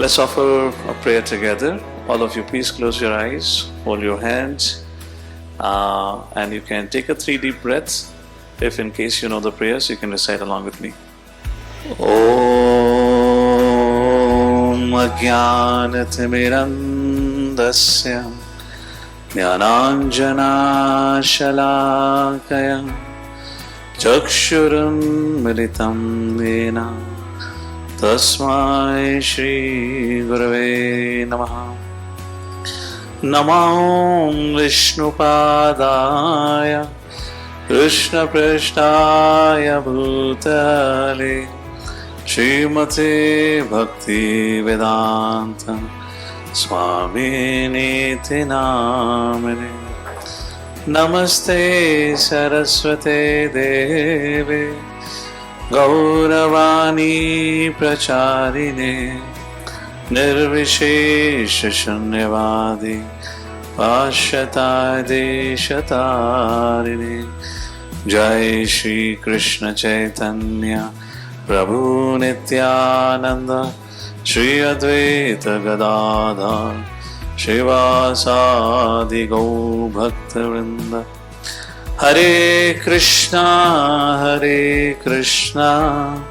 Let's offer a prayer together. All of you, please close your eyes, hold your hands, and you can take a 3 deep breaths. If in case you know the prayers, you can recite along with me. Om Ajnanatimirandasya Jnananjana Shalakaya Chakshuram Militam Yena Tasmai Shri Gurave Namaha. Namo Vishnupadaya Krishna Prishtaya Bhutale Srimate Bhakti Vedanta Swami Niti Namane. Namaste Saraswate Deve Gauravani Pracharine Nirvishesha Shunyavadi Pashyata Deshatarine. Jai Shri Krishna Chaitanya Prabhu Nityananda Shri Advaita Gadadhar Shivasadi Gau Bhakta Vrinda. Hare Krishna Krishna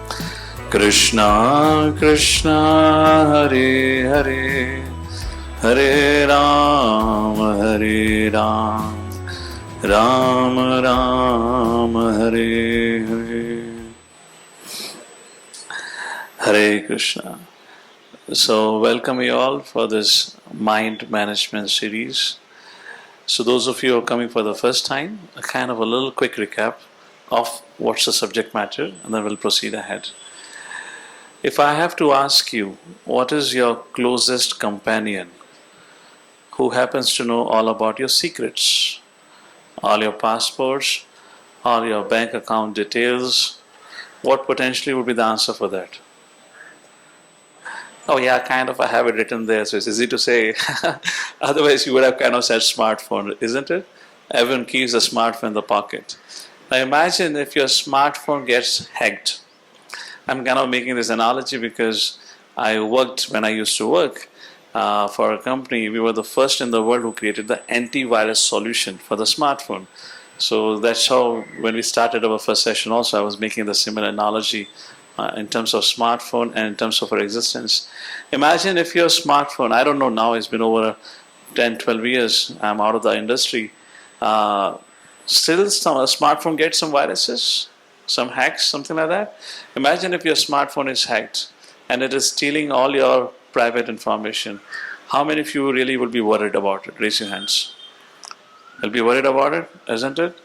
Krishna Hare Hare Hare Rama Rama Rama Hare Hare. Hare Krishna. So welcome you all for this mind management series. So those of you who are coming for the first time, a kind of a little quick recap of what's the subject matter, and then we'll proceed ahead. If I have to ask you, what is your closest companion who happens to know all about your secrets, all your passports, all your bank account details, what potentially would be the answer for that? Oh yeah, kind of, I have it written there, so it's easy to say. Otherwise you would have kind of said smartphone, isn't it? Everyone keeps a smartphone in the pocket. Now imagine if your smartphone gets hacked. I'm kind of making this analogy because when I used to work for a company, we were the first in the world who created the antivirus solution for the smartphone. So that's how, when we started our first session also, I was making the similar analogy in terms of smartphone and in terms of our existence. Imagine if your smartphone, I don't know now, it's been over 10, 12 years, I'm out of the industry, still a smartphone gets some viruses, some hacks, something like that. Imagine if your smartphone is hacked and it is stealing all your private information. How many of you really would be worried about it? Raise your hands. You'll be worried about it, isn't it?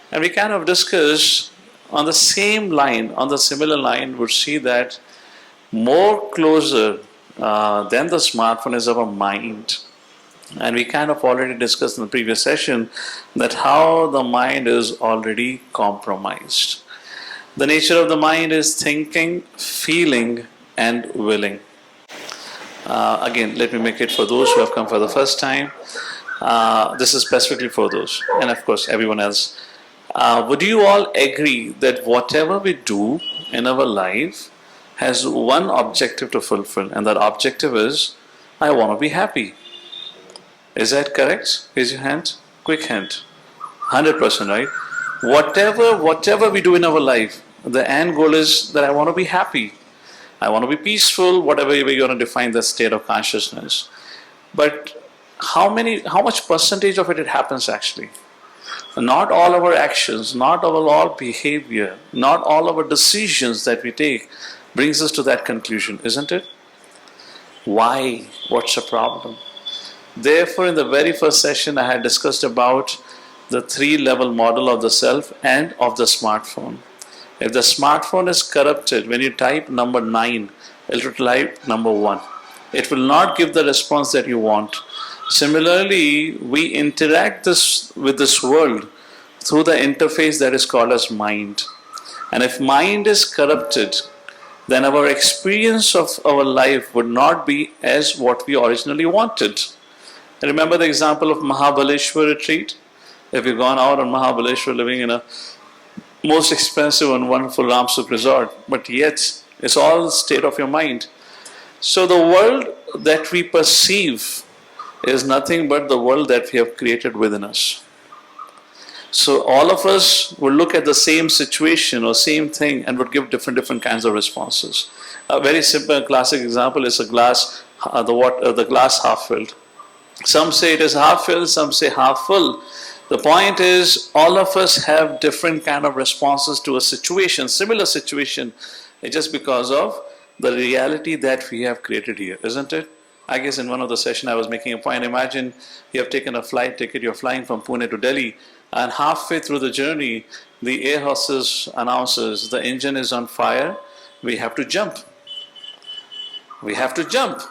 And we kind of discussed on the same line, on the similar line, would see that more closer than the smartphone is our mind. And we kind of already discussed in the previous session that how the mind is already compromised. The nature of the mind is thinking, feeling, and willing. Again, let me make it for those who have come for the first time. This is specifically for those, and of course everyone else. Would you all agree that whatever we do in our life has one objective to fulfill, and that objective is, I want to be happy? Is that correct? Raise your hand. Quick hand. 100%, right? Whatever we do in our life, the end goal is that I want to be happy. I want to be peaceful, whatever way you're going to define the state of consciousness. But how much percentage of it happens actually? Not all our actions, not all behavior, not all our decisions that we take brings us to that conclusion, isn't it? Why? What's the problem? Therefore, in the very first session, I had discussed about the 3-level model of the self and of the smartphone. If the smartphone is corrupted, when you type number 9, it will type number 1. It will not give the response that you want. Similarly, we interact with this world through the interface that is called as mind. And if mind is corrupted, then our experience of our life would not be as what we originally wanted. Remember the example of Mahabaleshwar retreat? If you've gone out on Mahabaleshwar, living in a most expensive and wonderful Ramsuk resort, but yet it's all state of your mind. So the world that we perceive is nothing but the world that we have created within us. So all of us would look at the same situation or same thing and would give different kinds of responses. A very simple classic example is a glass, the glass half filled. Some say it is half filled, some say half full. The point is, all of us have different kind of responses to a situation, similar situation, just because of the reality that we have created here, isn't it? I guess in one of the sessions I was making a point. Imagine you have taken a flight ticket, you're flying from Pune to Delhi, and halfway through the journey, the air hostess announces the engine is on fire, we have to jump. We have to jump.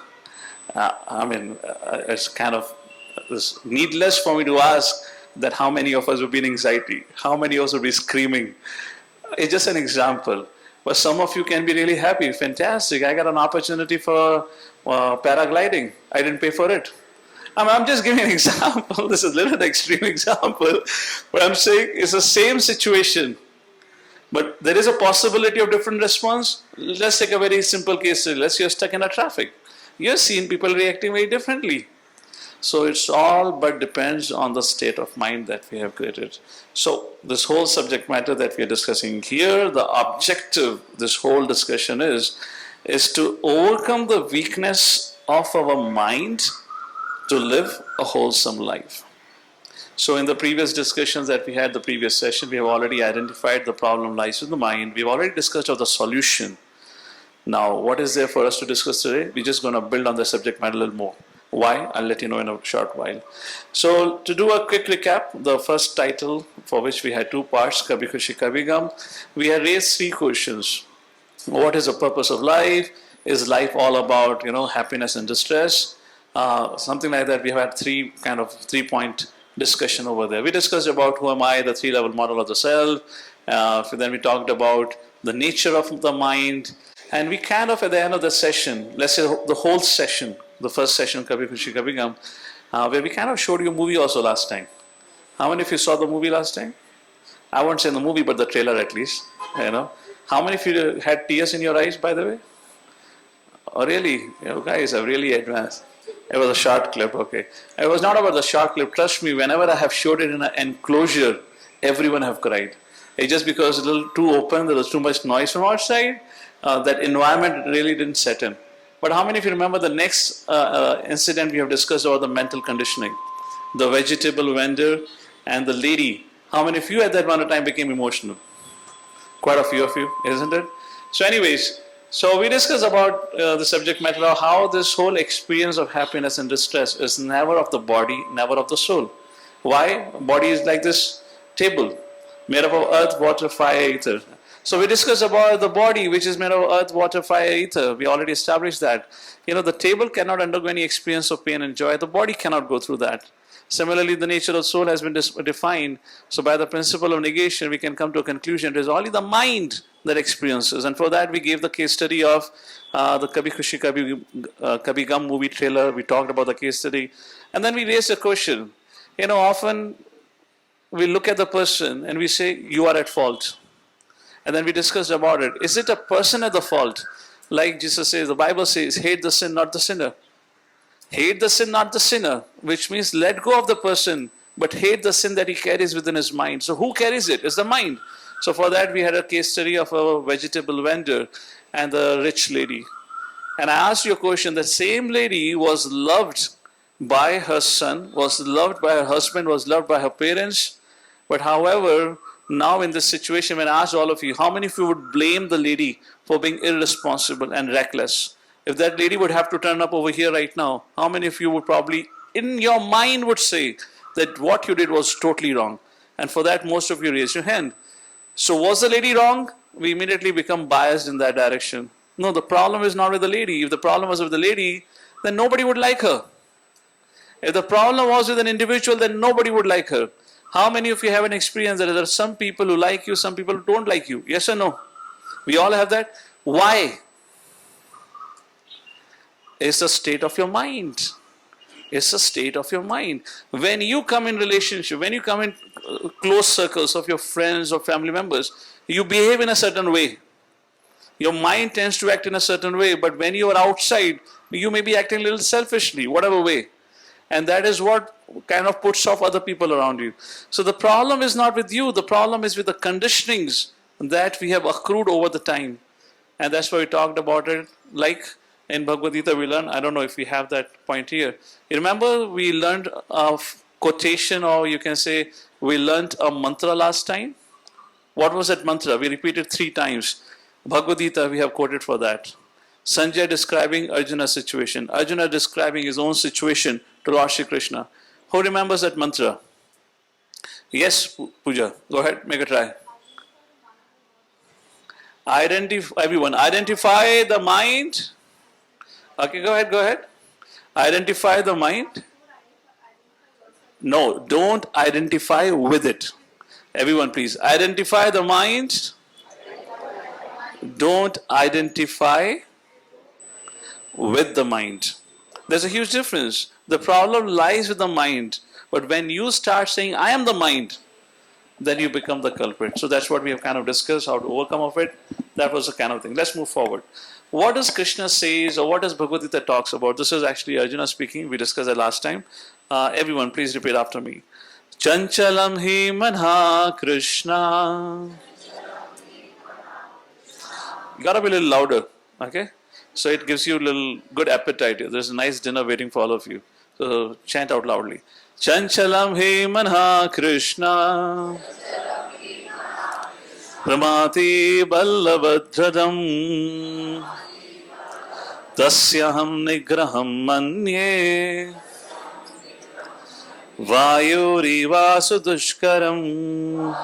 It's kind of it's needless for me to ask that how many of us would be in anxiety, how many of us would be screaming. It's just an example. But some of you can be really happy. Fantastic. I got an opportunity for paragliding. I didn't pay for it. I'm just giving an example. This is a little bit extreme example. But I'm saying it's the same situation. But there is a possibility of different response. Let's take a very simple case. Let's say you're stuck in a traffic. You're seeing people reacting very differently. So it's all but depends on the state of mind that we have created. So this whole subject matter that we are discussing here, the objective, this whole discussion is to overcome the weakness of our mind to live a wholesome life. So in the previous discussions that we had, the previous session, we have already identified the problem lies in the mind. We've already discussed of the solution. Now, what is there for us to discuss today? We're just going to build on the subject matter a little more. Why? I'll let you know in a short while. So, to do a quick recap, the first title for which we had two parts, Kabhi Khushi Kabhi Gum, we had raised three questions. What is the purpose of life? Is life all about, happiness and distress? Something like that. We have had three-point discussion over there. We discussed about who am I, the three-level model of the self. Then we talked about the nature of the mind. And we kind of, at the end of the session, let's say the whole session, the first session, Kabhi Khushi Kabhi Gum, where we kind of showed you a movie also last time. How many of you saw the movie last time? I won't say the movie, but the trailer at least. How many of you had tears in your eyes, by the way? Oh, really? Guys are really advanced. It was a short clip, okay. It was not about the short clip. Trust me, whenever I have showed it in an enclosure, everyone have cried. It's just because it's a little too open, there was too much noise from outside. That environment really didn't set in. But how many of you remember the next incident we have discussed about the mental conditioning? The vegetable vendor and the lady. How many of you at that one time became emotional? Quite a few of you, isn't it? So anyways, so we discussed about the subject matter of how this whole experience of happiness and distress is never of the body, never of the soul. Why? Body is like this table, made up of earth, water, fire, ether. So we discussed about the body, which is made of earth, water, fire, ether. We already established that. The table cannot undergo any experience of pain and joy. The body cannot go through that. Similarly, the nature of soul has been defined. So by the principle of negation, we can come to a conclusion. It is only the mind that experiences. And for that, we gave the case study of the Kabhi Khushi Kabhi Gum movie trailer. We talked about the case study. And then we raised a question. Often we look at the person and we say, you are at fault. And then we discussed about it. Is it a person at the fault? Like Jesus says, the Bible says, hate the sin, not the sinner. Hate the sin, not the sinner, which means let go of the person, but hate the sin that he carries within his mind. So who carries it? It's the mind. So for that we had a case study of a vegetable vendor and the rich lady. And I asked you a question. The same lady was loved by her son, was loved by her husband, was loved by her parents. But however, now in this situation, when I asked all of you, how many of you would blame the lady for being irresponsible and reckless? If that lady would have to turn up over here right now, how many of you would probably, in your mind, would say that what you did was totally wrong? And for that, most of you raised your hand. So was the lady wrong? We immediately become biased in that direction. No, the problem is not with the lady. If the problem was with the lady, then nobody would like her. If the problem was with an individual, then nobody would like her. How many of you have an experience that there are some people who like you, some people who don't like you? Yes or no? We all have that. Why? It's a state of your mind. It's a state of your mind. When you come in relationship, when you come in close circles of your friends or family members, you behave in a certain way. Your mind tends to act in a certain way, but when you are outside, you may be acting a little selfishly, whatever way. And that is what kind of puts off other people around you. So the problem is not with you, the problem is with the conditionings that we have accrued over the time. And that's why we talked about it. Like in Bhagavad Gita, we learned, I don't know if we have that point here. You remember we learned a quotation, or you can say we learned a mantra last time. What was that mantra? We repeated 3 times. Bhagavad Gita, we have quoted for that. Sanjay describing Arjuna's situation. Arjuna describing his own situation to Lord Shri Krishna. Who remembers that mantra? Yes, Pooja. Go ahead, make a try. Everyone, identify the mind. Okay, go ahead. Identify the mind. No, don't identify with it. Everyone, please. Identify the mind. Don't identify with the mind. There's a huge difference. The problem lies with the mind. But when you start saying, I am the mind, then you become the culprit. So that's what we have kind of discussed, how to overcome of it. That was the kind of thing. Let's move forward. What does Krishna says, or what does Bhagavad Gita talks about? This is actually Arjuna speaking. We discussed that last time. Everyone, please repeat after me. Chanchalam hi manha Krishna. You gotta be a little louder, okay? So it gives you a little good appetite. There's a nice dinner waiting for all of you. So chant out loudly. Chanchalam hi manha Krishna. Pramati ballabhadradam. Tasyaham nigraham manye. Vayurivasu dushkaram.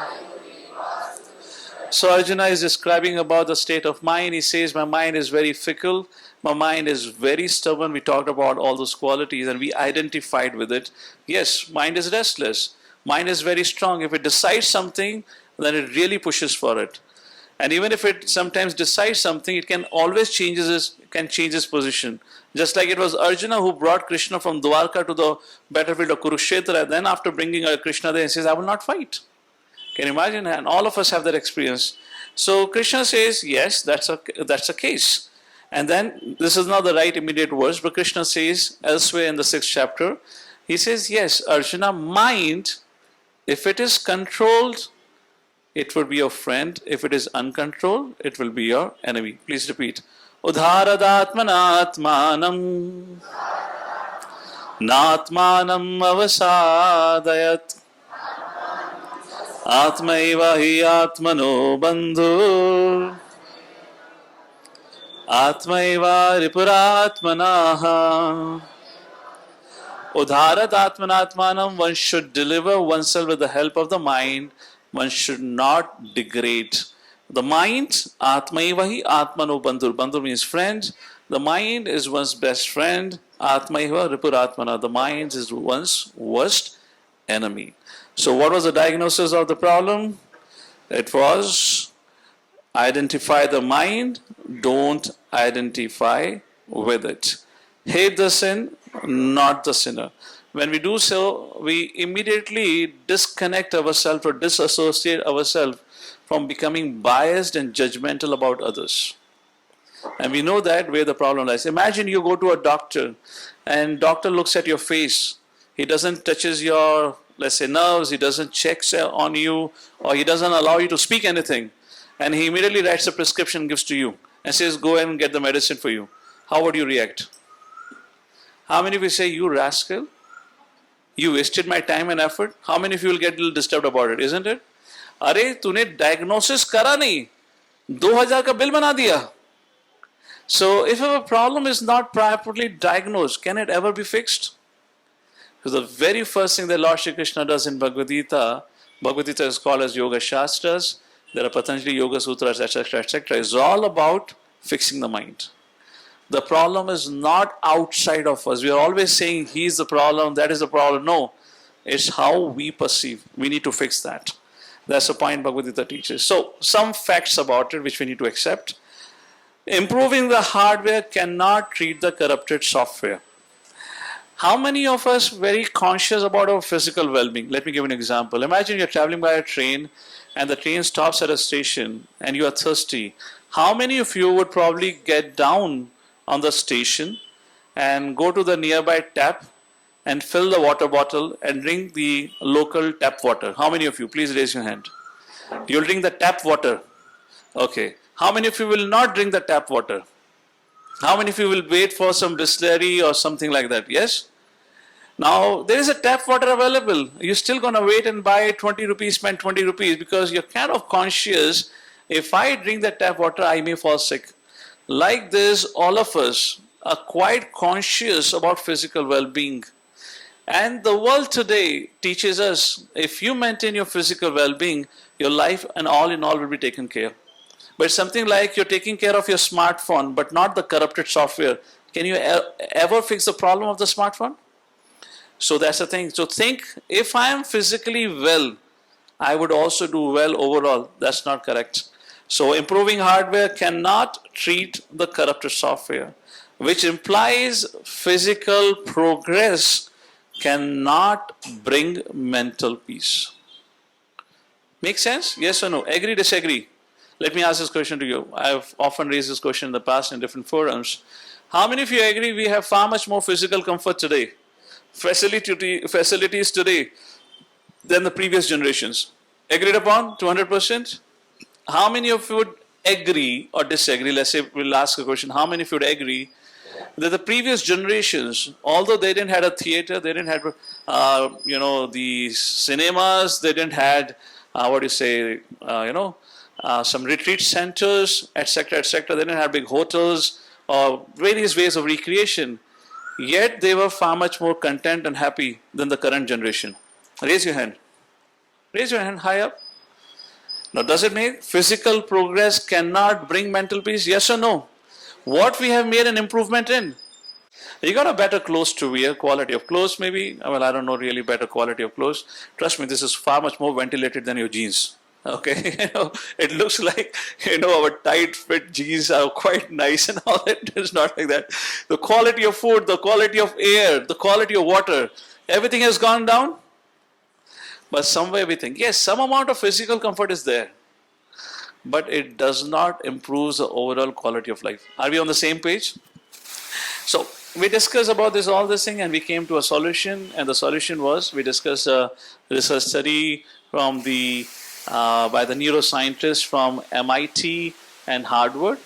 So Arjuna is describing about the state of mind. He says, my mind is very fickle. My mind is very stubborn. We talked about all those qualities and we identified with it. Yes, mind is restless. Mind is very strong. If it decides something, then it really pushes for it. And even if it sometimes decides something, it can always change its position. Just like it was Arjuna who brought Krishna from Dwarka to the battlefield of Kurukshetra. And then after bringing Krishna there, he says, I will not fight. Can you imagine? And all of us have that experience. So Krishna says, yes, that's a case. And then, this is not the right immediate verse, but Krishna says elsewhere in the 6th chapter, he says, yes, Arjuna, mind, if it is controlled, it will be your friend. If it is uncontrolled, it will be your enemy. Please repeat. Udharadatmanatmanam natmanam avasadayat Atmaiva hi atmano bandhu Atmaiva ripuratmanaha. Udharat atmanatmanam, one should deliver oneself with the help of the mind. One should not degrade. The mind, Atmaiva hi atmano bandhu. Bandhu means friend. The mind is one's best friend. Atmaiva ripuratmana. The mind is one's worst enemy. So what was the diagnosis of the problem? It was identify the mind, don't identify with it. Hate the sin, not the sinner. When we do so, we immediately disconnect ourselves or disassociate ourselves from becoming biased and judgmental about others. And we know that where the problem lies. Imagine you go to a doctor and doctor looks at your face. He doesn't touches your, let's say, nerves. He doesn't check on you, or he doesn't allow you to speak anything. And he immediately writes a prescription, gives to you, and says, go and get the medicine for you. How would you react? How many of you say, you rascal? You wasted my time and effort? How many of you will get a little disturbed about it, isn't it? अरे तूने diagnosis करा नहीं, 2000 का bill बना दिया. So if a problem is not properly diagnosed, can it ever be fixed? So the very first thing that Lord Shri Krishna does in Bhagavad Gita is called as Yoga Shastras. There are Patanjali Yoga Sutras, etc., etc. It's all about fixing the mind. The problem is not outside of us. We are always saying he is the problem, that is the problem. No, it's how we perceive. We need to fix that. That's the point Bhagavad Gita teaches. So some facts about it which we need to accept. Improving the hardware cannot treat the corrupted software. How many of us very conscious about our physical well-being? Let me give an example. Imagine you're traveling by a train and the train stops at a station and you are thirsty. How many of you would probably get down on the station and go to the nearby tap and fill the water bottle and drink the local tap water? How many of you? Please raise your hand. You'll drink the tap water. Okay. How many of you will not drink the tap water? How many of you will wait for some distillery or something like that? Yes? Now, there is a tap water available. You're still going to wait and buy 20 rupees, spend 20 rupees because you're kind of conscious. If I drink the tap water, I may fall sick. Like this, all of us are quite conscious about physical well being. And the world today teaches us if you maintain your physical well being, your life and all in all will be taken care. But it's something like you're taking care of your smartphone, but not the corrupted software. Can you ever fix the problem of the smartphone? So that's the thing. So think, if I am physically well, I would also do well overall. That's not correct. So improving hardware cannot treat the corrupted software, which implies physical progress cannot bring mental peace. Make sense? Yes or no? Agree, disagree? Let me ask this question to you. I've often raised this question in the past in different forums. How many of you agree we have far much more physical comfort today, facilities today than the previous generations? Agreed upon? 200%? How many of you would agree or disagree? Let's say we'll ask a question. How many of you would agree that the previous generations, although they didn't have a theater, they didn't have, the cinemas, they didn't had, some retreat centers, etc., etc. They didn't have big hotels or various ways of recreation. Yet they were far much more content and happy than the current generation. Raise your hand. Raise your hand high up. Now, does it mean physical progress cannot bring mental peace? Yes or no? What we have made an improvement in? You got a better clothes to wear, quality of clothes maybe. Well, I don't know really better quality of clothes. Trust me, this is far much more ventilated than your jeans. Okay, it looks like, our tight fit jeans are quite nice and all that. It's not like that. The quality of food, the quality of air, the quality of water, everything has gone down. But somewhere we think, yes, some amount of physical comfort is there, but it does not improve the overall quality of life. Are we on the same page? So we discussed about all this thing, and we came to a solution. And the solution was, we discussed a research study from by the neuroscientists from MIT and Harvard.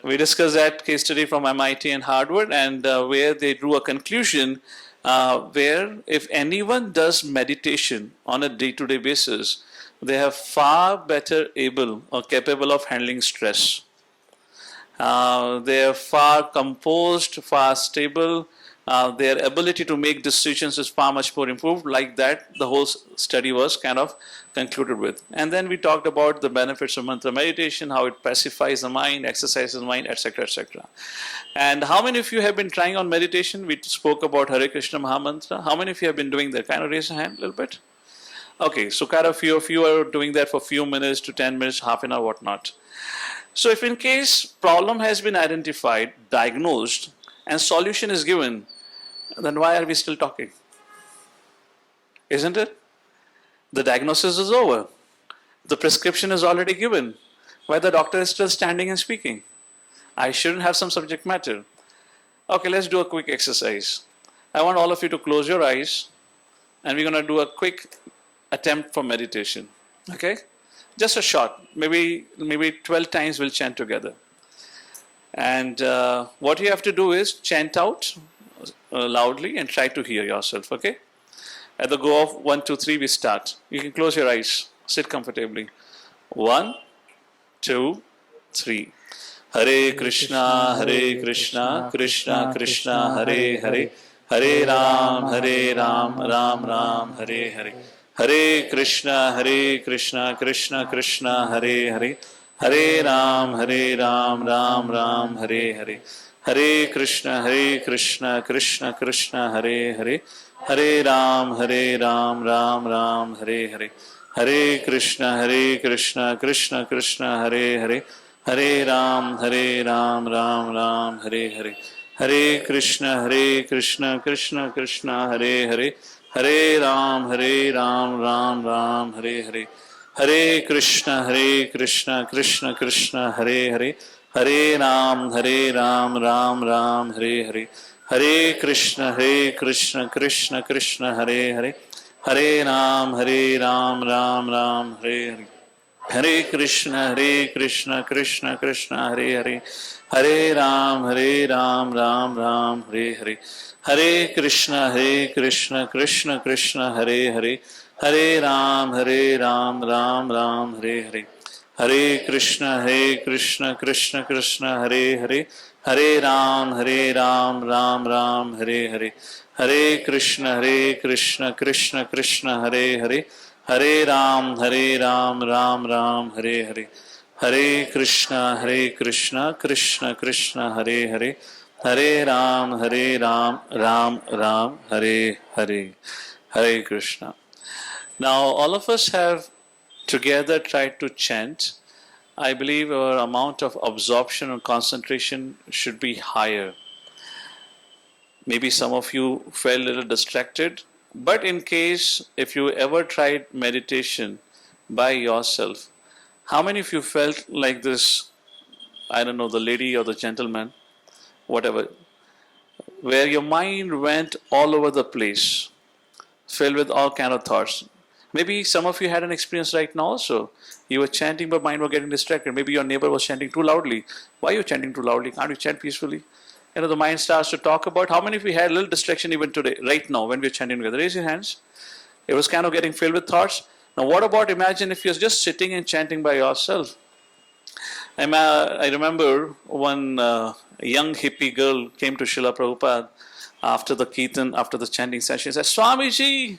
We discussed that case study from MIT and Harvard, and where they drew a conclusion where if anyone does meditation on a day-to-day basis, they are far better able or capable of handling stress. They are far composed, far stable. Their ability to make decisions is far much more improved. Like that, the whole study was kind of concluded with. And then we talked about the benefits of mantra meditation, how it pacifies the mind, exercises the mind, etc., etc. And how many of you have been trying on meditation? We spoke about Hare Krishna Mahamantra. How many of you have been doing that? Kind of raise your hand a little bit. Okay, so kind of few of you are doing that for a few minutes to 10 minutes, half an hour, whatnot. So if in case problem has been identified, diagnosed, and solution is given, then why are we still talking? Isn't it? The diagnosis is over. The prescription is already given. Why the doctor is still standing and speaking? I shouldn't have some subject matter. Okay, let's do a quick exercise. I want all of you to close your eyes, and we're going to do a quick attempt for meditation. Okay? Just a short. Maybe 12 times we'll chant together. And what you have to do is chant out loudly and try to hear yourself. Okay? At the go of 1, 2, 3, we start. You can close your eyes. Sit comfortably. 1, 2, 3. Hare Krishna, Krishna Krishna, Hare Hare, Hare Ram, Ram Ram, Hare Hare. Hare Krishna, Krishna Krishna, Hare Hare, Hare Ram, Ram Ram, Hare Hare. Hare Krishna, Krishna Krishna, Hare Hare, Hare Ram, Ram Ram, Hare Hare. Hare Krishna, Krishna Krishna, Hare Hare, Hare Ram, Ram Ram, Hare Hare. Hare Krishna, Krishna Krishna, Hare Hare, Hare Ram, Ram Ram, Hare Hare. Hare Krishna, Krishna Krishna, Hare Hare, Hare Ram, Ram Ram, Hare Hare, Hare Krishna, Krishna Krishna, Hare Hare, Hare Ram, Ram Ram, Hare Hare. Hare Krishna, Krishna Krishna, Hare Hare, Hare Ram, Ram Ram, Hare Hare, Hare Krishna, Krishna Krishna, Hare Hare, Hare Ram, Ram Ram, Hare Hare, Hare Krishna, Krishna Krishna, Hare Hare, Hare Ram, Ram Ram, Hare Hare, Hare Krishna, Krishna Krishna, Hare Hare, Hare Ram, Ram Ram, Hare Hare, Hare Krishna, Krishna Krishna, Hare Hare, Hare Ram, Ram Ram, Hare Hare, Hare Krishna. Now, all of us have together tried to chant. I believe our amount of absorption and concentration should be higher. Maybe some of you felt a little distracted, but in case if you ever tried meditation by yourself, how many of you felt like this? I don't know, the lady or the gentleman, whatever, where your mind went all over the place, filled with all kind of thoughts. Maybe some of you had an experience right now also. You were chanting, but mind was getting distracted. Maybe your neighbor was chanting too loudly. Why are you chanting too loudly? Can't you chant peacefully? The mind starts to talk about how many of you had a little distraction even today, right now, when we're chanting together. Raise your hands. It was kind of getting filled with thoughts. Now, what about imagine if you're just sitting and chanting by yourself? I remember one young hippie girl came to Srila Prabhupada after the Kirtan, after the chanting session. She said, Swamiji,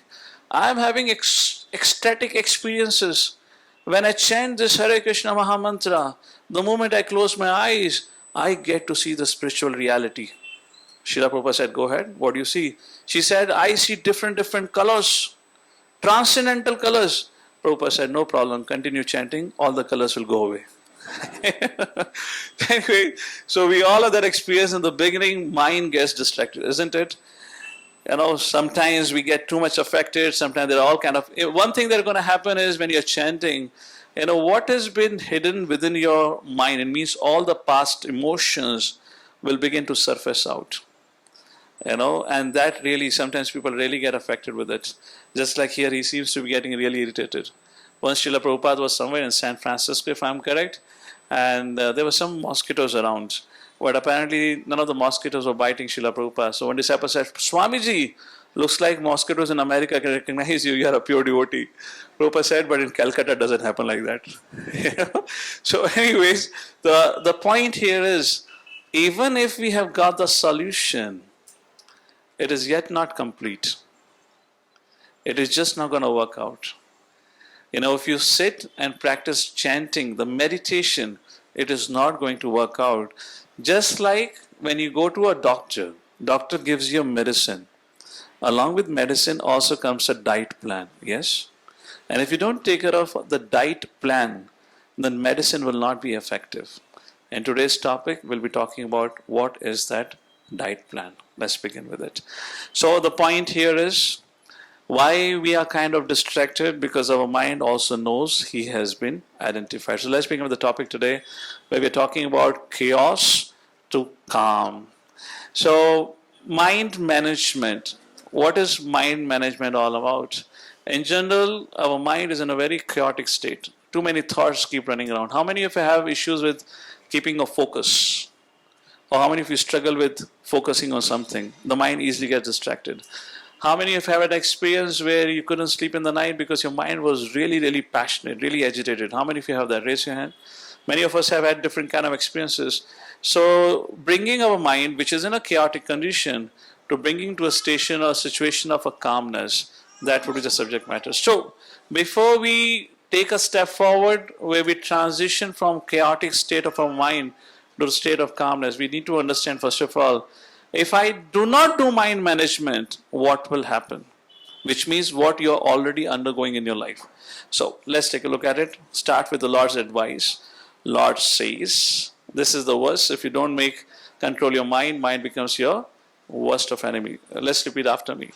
I'm having ecstatic experiences. When I chant this Hare Krishna Mahamantra, the moment I close my eyes, I get to see the spiritual reality. Srila Prabhupada said, go ahead, what do you see? She said, I see different colors, transcendental colors. Prabhupada said, no problem, continue chanting, all the colors will go away. Anyway, so we all have that experience in the beginning, mind gets distracted, isn't it? Sometimes we get too much affected, sometimes they're all kind of, one thing that's going to happen is when you're chanting, what has been hidden within your mind, it means all the past emotions will begin to surface out. And that really, sometimes people really get affected with it. Just like here, he seems to be getting really irritated. Once Srila Prabhupada was somewhere in San Francisco, if I'm correct, and there were some mosquitoes around. But apparently, none of the mosquitoes were biting Srila Prabhupada. So one disciple said, Swamiji, looks like mosquitoes in America can recognize you, you are a pure devotee. Prabhupada said, but in Calcutta it doesn't happen like that. So anyways, the point here is, even if we have got the solution, it is yet not complete. It is just not going to work out. If you sit and practice chanting, the meditation, it is not going to work out. Just like when you go to a doctor gives you medicine. Along with medicine also comes a diet plan, yes? And if you don't take care of the diet plan, then medicine will not be effective. And today's topic, we'll be talking about what is that diet plan. Let's begin with it. So the point here is, why we are kind of distracted, because our mind also knows he has been identified. So let's begin with the topic today, where we're talking about chaos to calm. So mind management. What is mind management all about? In general, our mind is in a very chaotic state. Too many thoughts keep running around. How many of you have issues with keeping a focus? Or how many of you struggle with focusing on something? The mind easily gets distracted. How many of you have had an experience where you couldn't sleep in the night because your mind was really passionate, really agitated? How many of you have that? Raise your hand. Many of us have had different kind of experiences. So bringing our mind, which is in a chaotic condition, to bringing to a station or a situation of a calmness, that would be the subject matter. So before we take a step forward where we transition from chaotic state of our mind to the state of calmness, we need to understand first of all, if I do not do mind management, what will happen? Which means what you're already undergoing in your life. So let's take a look at it. Start with the Lord's advice. Lord says, this is the verse, if you don't control your mind, mind becomes your worst of enemy. Let's repeat after me.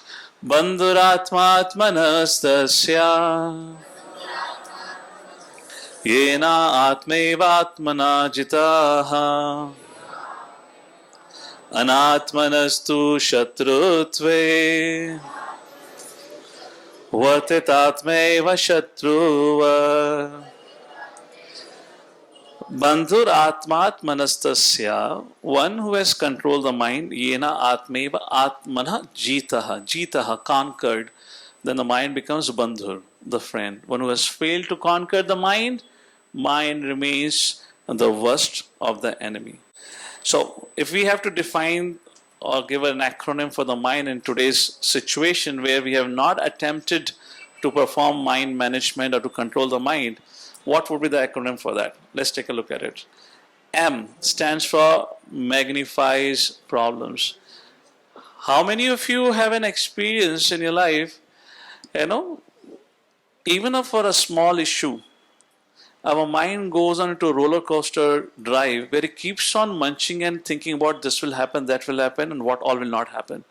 Bandhuratma atmanastasya येना आत्मैवात्मना जिताः अनात्मनस्तु शत्रुत्वे वर्तितात्मैव शत्रुव Bandhuratmatmanastasya, one who has controlled the mind, yena atmeva atmana jitaha, jitaha, conquered, then the mind becomes bandhur, the friend. One who has failed to conquer the mind, mind remains the worst of the enemy. So, if we have to define or give an acronym for the mind in today's situation where we have not attempted to perform mind management or to control the mind, what would be the acronym for that? Let's take a look at it. M stands for magnifies problems. How many of you have an experience in your life, even for a small issue, our mind goes on into a roller coaster drive where it keeps on munching and thinking about this will happen, that will happen, and what all will not happen.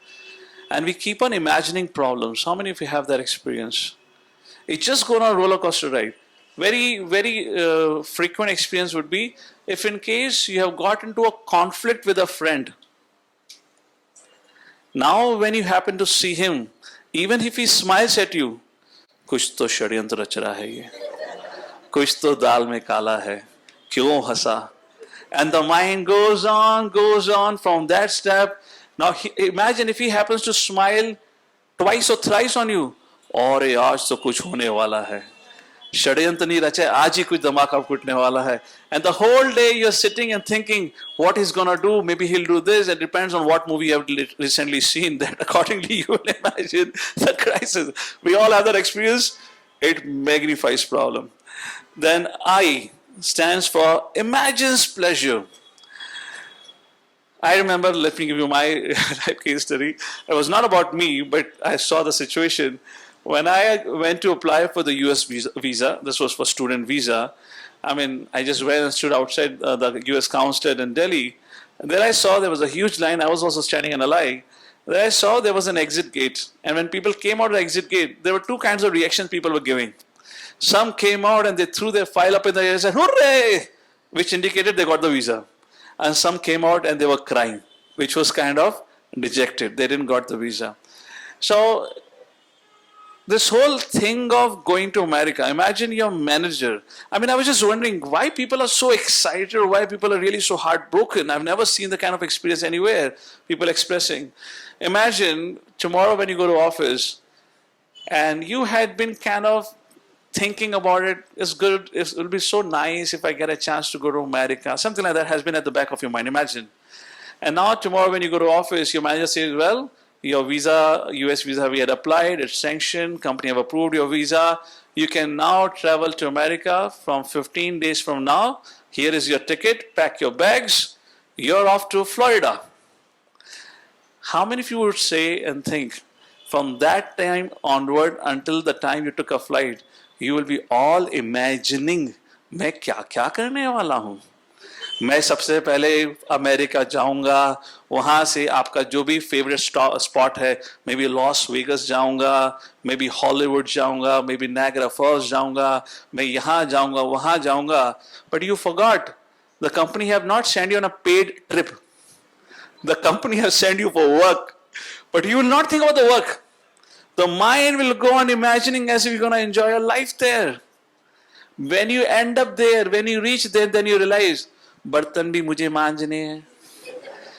And we keep on imagining problems. How many of you have that experience? It's just going on a roller coaster ride. Very, very frequent experience would be if in case you have got into a conflict with a friend. Now when you happen to see him, even if he smiles at you, कुछ तो षड्यंत्र रच रहा है ये, कुछ तो दाल में काला है, क्यों हंसा? And the mind goes on from that step. Now imagine if he happens to smile twice or thrice on you, और आज तो कुछ होने वाला है, षड्यंत्र नहीं रचा है, आज ही कुछ धमाका फूटने वाला है. And the whole day you're sitting and thinking what he's gonna do, maybe he'll do this. It depends on what movie you have recently seen. That accordingly you will imagine the crisis. We all have that experience. It magnifies problem. Then I stands for imagines pleasure. I remember, let me give you my life case study. It was not about me, but I saw the situation. When I went to apply for the US visa, this was for student visa. I just went and stood outside the US consulate in Delhi. And there I saw there was a huge line. I was also standing in a line. There I saw there was an exit gate. And when people came out of the exit gate, there were two kinds of reactions people were giving. Some came out and they threw their file up in the air and said, "Hooray!" which indicated they got the visa. And some came out and they were crying, which was kind of dejected. They didn't got the visa. So this whole thing of going to America, imagine your manager. I was just wondering why people are so excited or why people are really so heartbroken. I've never seen the kind of experience anywhere, people expressing. Imagine tomorrow when you go to office and you had been kind of thinking about it, it's good, it will be so nice if I get a chance to go to America. Something like that has been at the back of your mind, imagine. And now tomorrow when you go to office, your manager says, well, your visa, US visa we had applied, it's sanctioned, company have approved your visa. You can now travel to America from 15 days from now. Here is your ticket, pack your bags, you're off to Florida. How many of you would say and think, from that time onward until the time you took a flight, you will be all imagining, मैं क्या क्या करने वाला हूँ? मैं सबसे पहले America जाऊंगा, वहाँ से आपका जो भी फेवरेट स्पॉट है, मे बी लॉस वेगस जाऊंगा, मे बी हॉलीवुड जाऊंगा, मे बी नायग्रा फॉल्स जाऊंगा, मैं यहाँ जाऊंगा, वहाँ जाऊंगा. But you forgot, the company have not sent you on a paid trip. The company has sent you for work, but you will not think about the work. The mind will go on imagining as if you're going to enjoy your life there. When you end up there, when you reach there, then you realize, बर्तन भी मुझे मांजने हैं,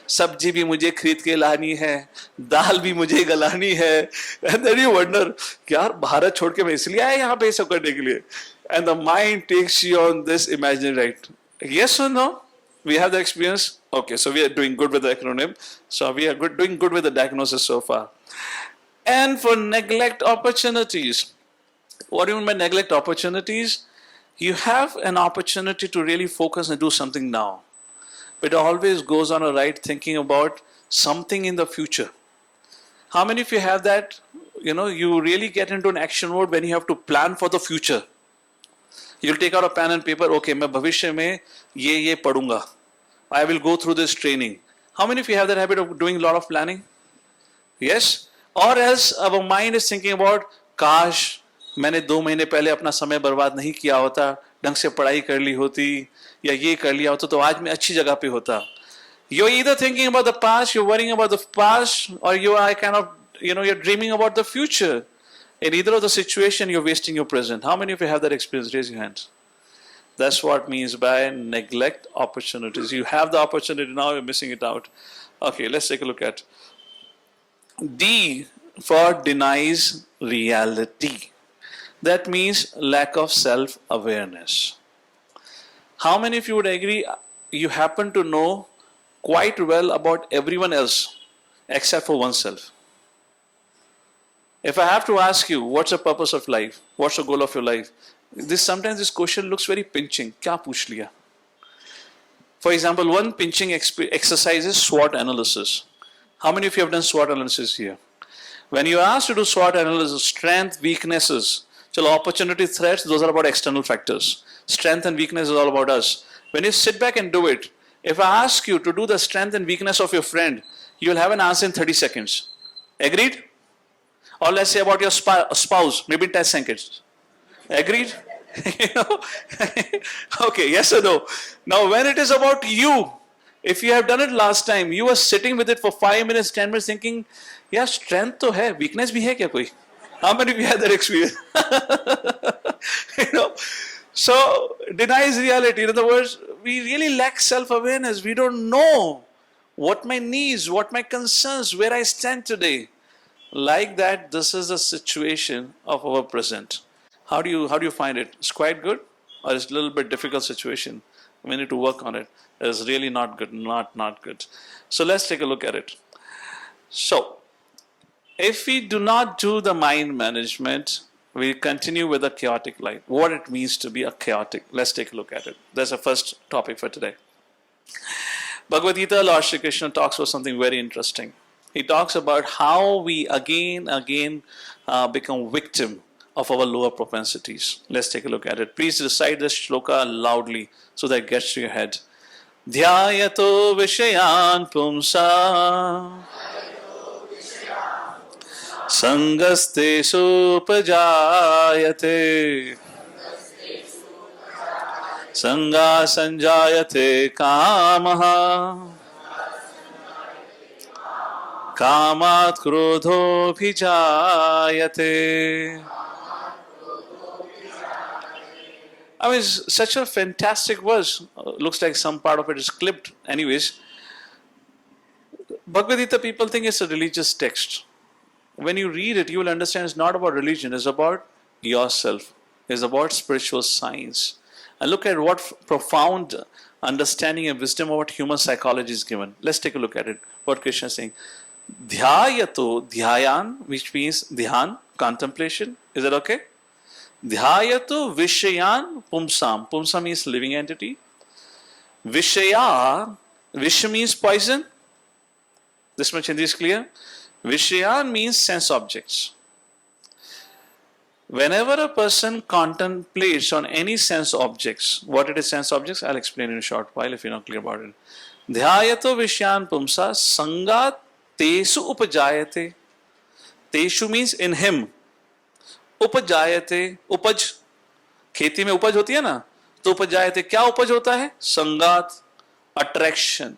सब्जी भी मुझे खरीद के लानी है, दाल भी मुझे गलानी है. And then you wonder, यार भारत छोड़ के मैं इसलिए आया यहाँ पे सब करने के लिए. And the mind takes you on this imaginary ride. Yes or no? We have the experience. Okay, so we are doing good with the acronym. So we are doing good with the diagnosis so far. And for neglect opportunities, what do you mean by neglect opportunities? You have an opportunity to really focus and do something now. But it always goes on a ride thinking about something in the future. How many of you have that? You really get into an action mode when you have to plan for the future. You'll take out a pen and paper. Okay, मैं भविष्य में ये पढ़ूंगा. I will go through this training. How many of you have that habit of doing a lot of planning? Yes? Or else our mind is thinking about, काश मैंने 2 महीने पहले अपना समय बर्बाद नहीं किया होता, ढंग से पढ़ाई कर ली होती या ये कर लिया होता तो आज मैं अच्छी जगह पे होता. You're either thinking about the past, you're worrying about the past, or you are kind of, you're dreaming about the future. In either of the situation, you're wasting your present. How many of you have that experience? Raise your hands. That's what means by neglect opportunities. You have the opportunity now, you're missing it out. Okay, let's take a look at D for denies reality. That means lack of self-awareness. How many of you would agree you happen to know quite well about everyone else except for oneself? If I have to ask you, what's the purpose of life? What's the goal of your life? Sometimes this question looks very pinching. क्या पूछ लिया? For example, one pinching exercise is SWOT analysis. How many of you have done SWOT analysis here? When you are asked to do SWOT analysis, strength, weaknesses, opportunity, threats, those are about external factors. Strength and weakness is all about us. When you sit back and do it, if I ask you to do the strength and weakness of your friend, you will have an answer in 30 seconds. Agreed? Or let's say about your spouse, maybe 10 seconds. Agreed? Okay, yes or no? Now when it is about you, if you have done it last time, you were sitting with it for 5 minutes, 10 minutes thinking, yeah, strength to hai, weakness bhi hai kya koi? How many of you had that experience? So denies reality. In other words, we really lack self-awareness. We don't know what my needs, what my concerns, where I stand today. Like that, this is the situation of our present. How do you find it? It's quite good, or it's a little bit difficult situation. We need to work on it. It's really not good, not good. So let's take a look at it. So, if we do not do the mind management, we continue with a chaotic life. What it means to be a chaotic. Let's take a look at it. That's the first topic for today. Bhagavad Gita, Lord Shri Krishna talks about something very interesting. He talks about how we again become victim of our lower propensities. Let's take a look at it. Please recite this shloka loudly so that it gets to your head. Dhyayato vishayan pumsa sangaste supajayate sanga sanjayate kamaha कामात् क्रोधोऽभिजायते. I mean, it's such a fantastic verse. Looks like some part of it is clipped. Anyways, Bhagavad Gita, people think it's a religious text. When you read it, you will understand it's not about religion. It's about yourself. It's about spiritual science. And look at what profound understanding and wisdom of what human psychology is given. Let's take a look at it. What Krishna is saying. Dhyayato, dhyayan, which means dhyan, contemplation. Is that okay? Dhyayato vishayan pumsam. Pumsam means living entity. Vishaya, visha means poison. This much Hindi is clear. Vishayan means sense objects. Whenever a person contemplates on any sense objects, what it is sense objects, I'll explain in a short while if you're not clear about it. Dhyayato vishayan pumsa sangat Tesu upajayate. Teshu means in him. Upajayate. Upaj. खेती में उपज होती है ना, तो उपजायते क्या उपज होता है? संगात, अट्रैक्शन.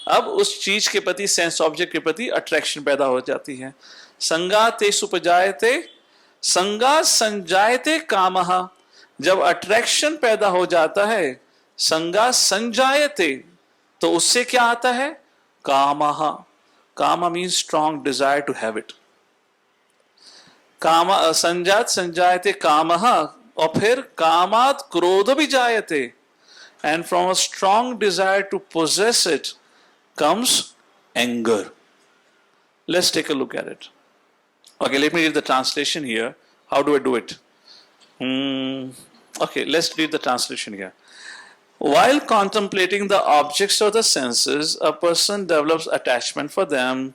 अब उस चीज के प्रति, सेंस ऑब्जेक्ट के प्रति अट्रैक्शन पैदा हो जाती है. संगात तेसु उपजायते, संगात संजायते कामः. जब अट्रैक्शन पैदा हो जाता है, संगात संजायते, तो उससे क्या आता है? कामः. Kama means strong desire to have it. Kama sanjat sanjayate kamaha, और फिर कामात क्रोध भी जायते. And from a strong desire to possess it comes anger. Let's take a look at it. Okay, let me read the translation here. How do I do it? Okay, let's read the translation here. While contemplating the objects of the senses, a person develops attachment for them,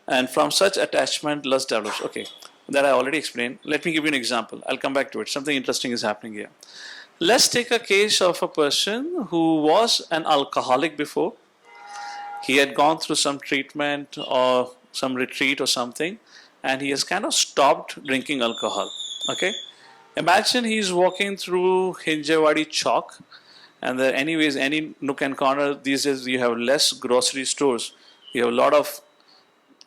and from such attachment, lust develops. Okay, that I already explained. Let me give you an example. I'll come back to it. Something interesting is happening here. Let's take a case of a person who was an alcoholic before. He had gone through some treatment or some retreat or something, and he has kind of stopped drinking alcohol. Okay? Imagine he's walking through Hinjewadi Chowk, and there, anyways, any nook and corner these days you have less grocery stores. You have a lot of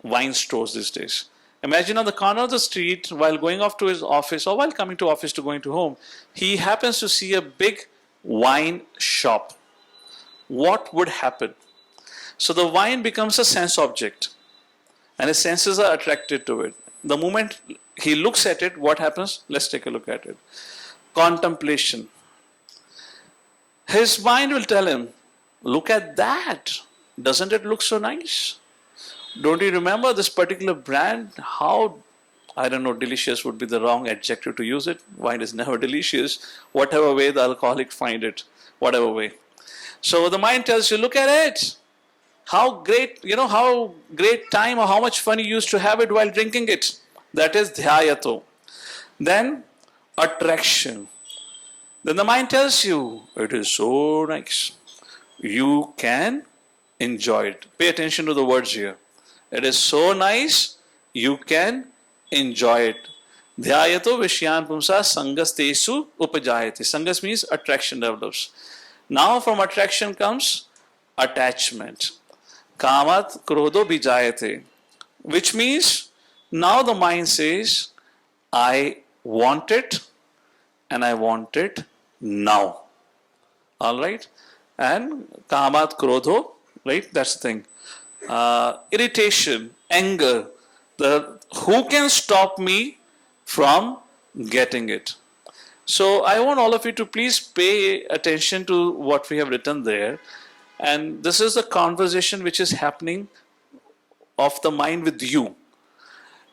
wine stores these days. Imagine on the corner of the street, while going off to his office or while coming to office to going to home, he happens to see a big wine shop. What would happen? So the wine becomes a sense object, and his senses are attracted to it. The moment he looks at it, what happens? Let's take a look at it. Contemplation. His mind will tell him, look at that. Doesn't it look so nice? Don't you remember this particular brand? How, I don't know, delicious would be the wrong adjective to use it. Wine is never delicious, whatever way the alcoholic find it, whatever way. So the mind tells you, look at it. How great, how great time or how much fun you used to have it while drinking it. That is dhyayato. Then attraction. Then the mind tells you, it is so nice. You can enjoy it. Pay attention to the words here. It is so nice, you can enjoy it. Dhyayato vishyan pumsa sangastesu upajayati. Sangas means attraction develops. Now from attraction comes attachment. Kamat krodho bijayate. Which means now the mind says, I want it and I want it now. Alright? And kamat krodho, right? That's the thing. Irritation, anger. Who can stop me from getting it? So I want all of you to please pay attention to what we have written there. And this is the conversation which is happening of the mind with you.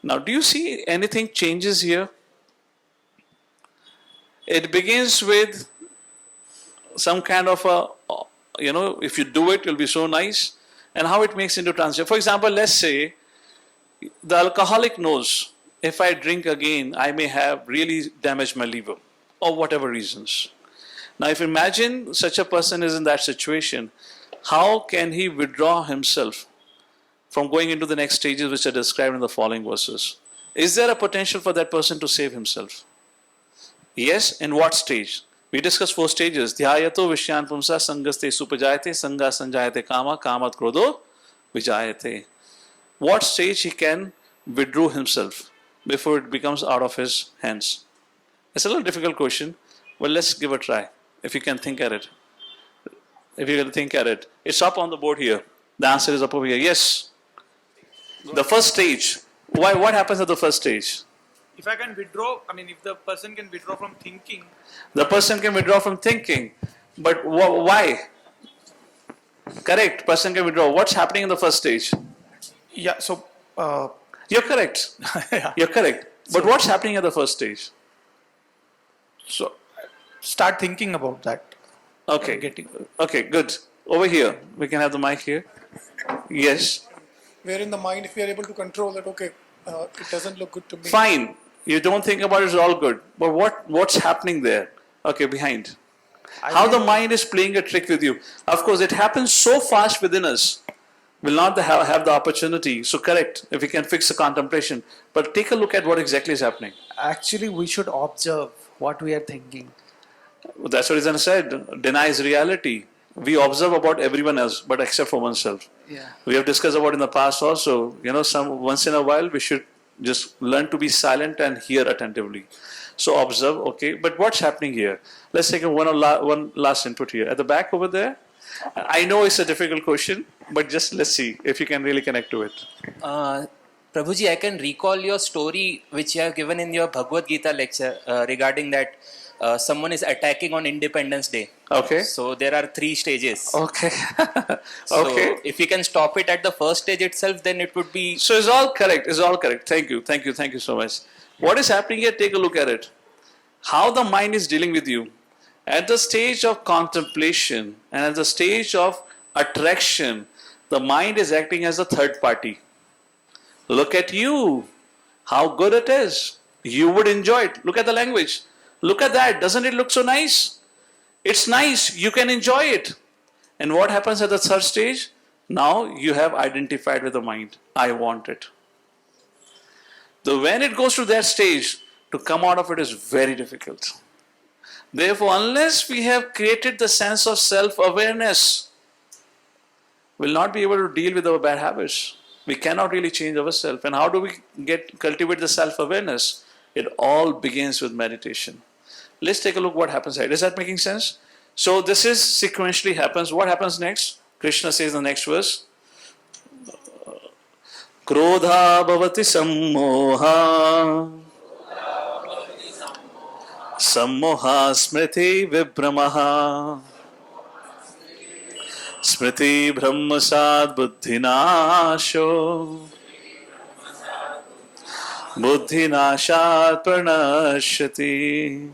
Now, do you see anything changes here? It begins with some kind of a, if you do it, it'll be so nice. And how it makes into transition. For example, let's say the alcoholic knows if I drink again, I may have really damaged my liver or whatever reasons. Now, if imagine such a person is in that situation, how can he withdraw himself from going into the next stages which are described in the following verses? Is there a potential for that person to save himself? Yes, in what stage? We discussed 4 stages. Dhyayato vishyan pumsa sangaste supajayate sanga sanjayate kama kamat krodho vijayate. What stage he can withdraw himself before it becomes out of his hands? It's a little difficult question, but let's give a try. If you can think at it. If you can think at it. It's up on the board here. The answer is up over here. Yes. The first stage. Why? What happens at the first stage? If I can withdraw, if the person can withdraw from thinking. The person can withdraw from thinking. But why? Correct. Person can withdraw. What's happening in the first stage? Yeah, so... You're correct. Yeah. You're correct. But So- what's happening at the first stage? So, start thinking about that. Okay. Getting. Okay, good. Over here. We can have the mic here. Yes. Where in the mind, if we are able to control that, okay, it doesn't look good to me. Fine. You don't think about it, it's all good. But what's happening there? Okay, behind. How the mind is playing a trick with you. Of course, it happens so fast within us. We'll not have the opportunity. So correct, if we can fix the contemplation. But take a look at what exactly is happening. Actually, we should observe what we are thinking. That's what Izan said. Denies reality. We observe about everyone else, but except for oneself. Yeah. We have discussed about in the past also. Once in a while we should just learn to be silent and hear attentively. So observe, okay. But what's happening here? Let's take one last input here. At the back over there, I know it's a difficult question, but just let's see if you can really connect to it. Prabhuji, I can recall your story which you have given in your Bhagavad Gita lecture regarding that someone is attacking on Independence Day. Okay. So there are 3 stages. Okay. So Okay. if we can stop it at the first stage itself, then it would be... So it's all correct. It's all correct. Thank you so much. What is happening here? Take a look at it. How the mind is dealing with you. At the stage of contemplation and at the stage of attraction, the mind is acting as a third party. Look at you. How good it is. You would enjoy it. Look at the language. Look at that. Doesn't it look so nice? It's nice. You can enjoy it. And what happens at the third stage? Now you have identified with the mind. I want it. So when it goes to that stage, To come out of it is very difficult. Therefore, unless we have created the sense of self-awareness, we'll not be able to deal with our bad habits. We cannot really change ourselves. And how do we cultivate the self-awareness? It all begins with meditation. Let's take a look what happens here. Is that making sense? So this is sequentially happens. What happens next? Krishna says in the next verse, Krodha bhavati sammoha sammoha smriti vibramaha smriti brahmasad buddhinasho buddhinashat pranashyati.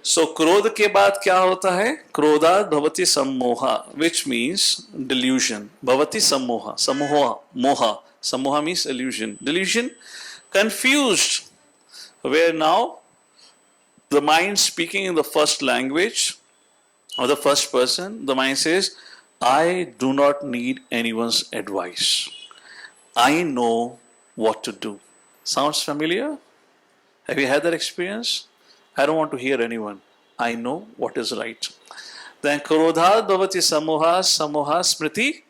So क्रोध के बाद क्या होता है? क्रोधात भवति सम्मोहा, which means delusion. भवति सम्मोहा, सम्मोहा, मोहा. Sammoha means illusion. Delusion, confused. Where now the mind speaking in the first language or the first person, the mind says, I do not need anyone's advice. I know what to do. Sounds familiar? Have you had that experience? I don't want to hear anyone. I know what is right. Then Krodha Bhavati Samoha Samoha Smriti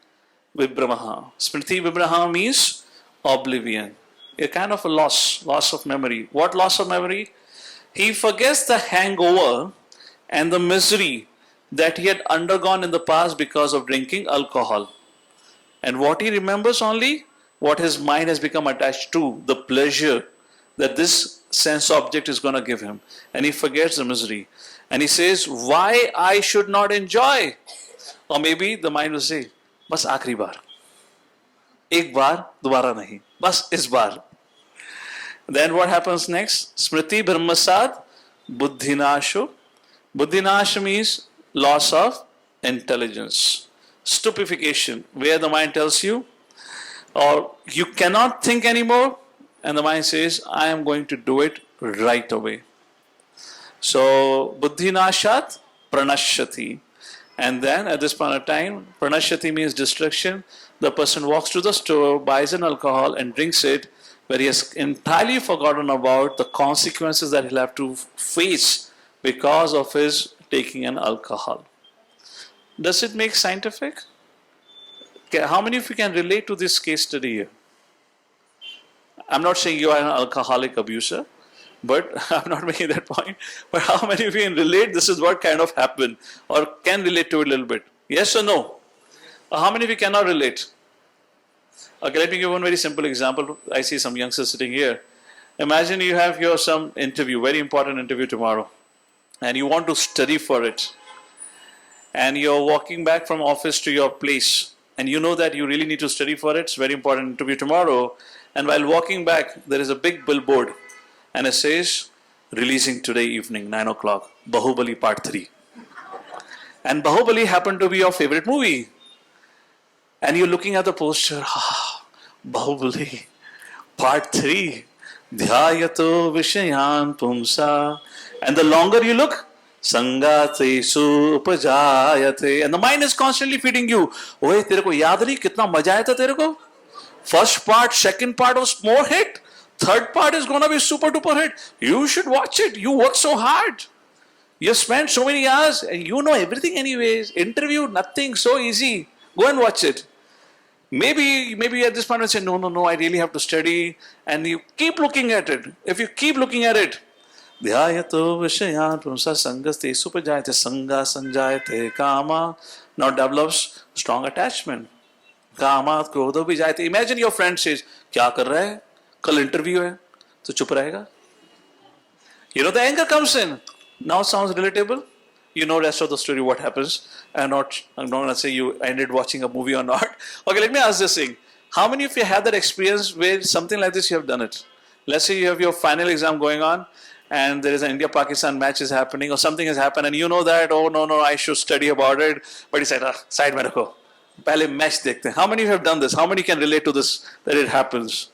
Vibramaha. Smriti Vibramaha means oblivion. A kind of a loss of memory. What loss of memory? He forgets the hangover and the misery that he had undergone in the past because of drinking alcohol. And what he remembers only? What his mind has become attached to, the pleasure that this sense object is going to give him. And he forgets the misery. And he says, why I should not enjoy? Or maybe the mind will say, बस आखिरी बार, एक बार दोबारा नहीं, बस इस बार. Then what happens next? Smriti Brahmasad Buddhinasho. Buddhinasha means loss of intelligence. Stupefaction, where the mind tells you, or you cannot think anymore, and the mind says, I am going to do it right away. So, Buddhinashat Pranashyati. And then at this point of time, Pranashyati means destruction. The person walks to the store, buys an alcohol and drinks it, where he has entirely forgotten about the consequences that he'll have to face because of his taking an alcohol. Does it make scientific? Okay, how many of you can relate to this case study here? I'm not saying you are an alcoholic abuser, but I'm not making that point. But how many of you can relate this is what kind of happened or can relate to it a little bit? Yes or no? Or how many of you cannot relate? Okay, let me give one very simple example. I see some youngsters sitting here. Imagine you have your some interview, very important interview tomorrow, and you want to study for it. And you're walking back from office to your place, and you know that you really need to study for it. It's a very important interview tomorrow. And while walking back, there is a big billboard, and it says, releasing today evening, 9 o'clock, Bahubali Part 3. And Bahubali happened to be your favorite movie. And you're looking at the poster, Bahubali, Part 3, Dhyayato Vishayan Pumsa. And the longer you look, Sangate Supajayate. And the mind is constantly feeding you, Oye, tere ko yaad nahi, kitna maja aaya tha tere ko? First part, second part was more hit. Third part is going to be super duper hit. You should watch it. You work so hard. You spent so many hours and you know everything anyways. Interview, nothing, so easy. Go and watch it. Maybe at this point you say, no, I really have to study. And you keep looking at it. If you keep looking at it, Dhyayato Vishayan Pumsa Sangaste Supajayate Sanga Sanjayate Kama now develops strong attachment. Kama Krodho Vijayate. Imagine your friend says, Kya kar raha hai? Kal interview hai. So chup rahega. You know the anger comes in. Now sounds relatable. You know rest of the story what happens. I'm not going to say you ended watching a movie or not. Okay, let me ask this thing. How many of you had that experience where something like this you have done it? Let's say you have your final exam going on and there is an India-Pakistan match is happening or something has happened and you know that, oh no, I should study about it. But you said, side mein rakho. Pehle match dekhte hain. How many of you have done this? How many can relate to this, that it happens?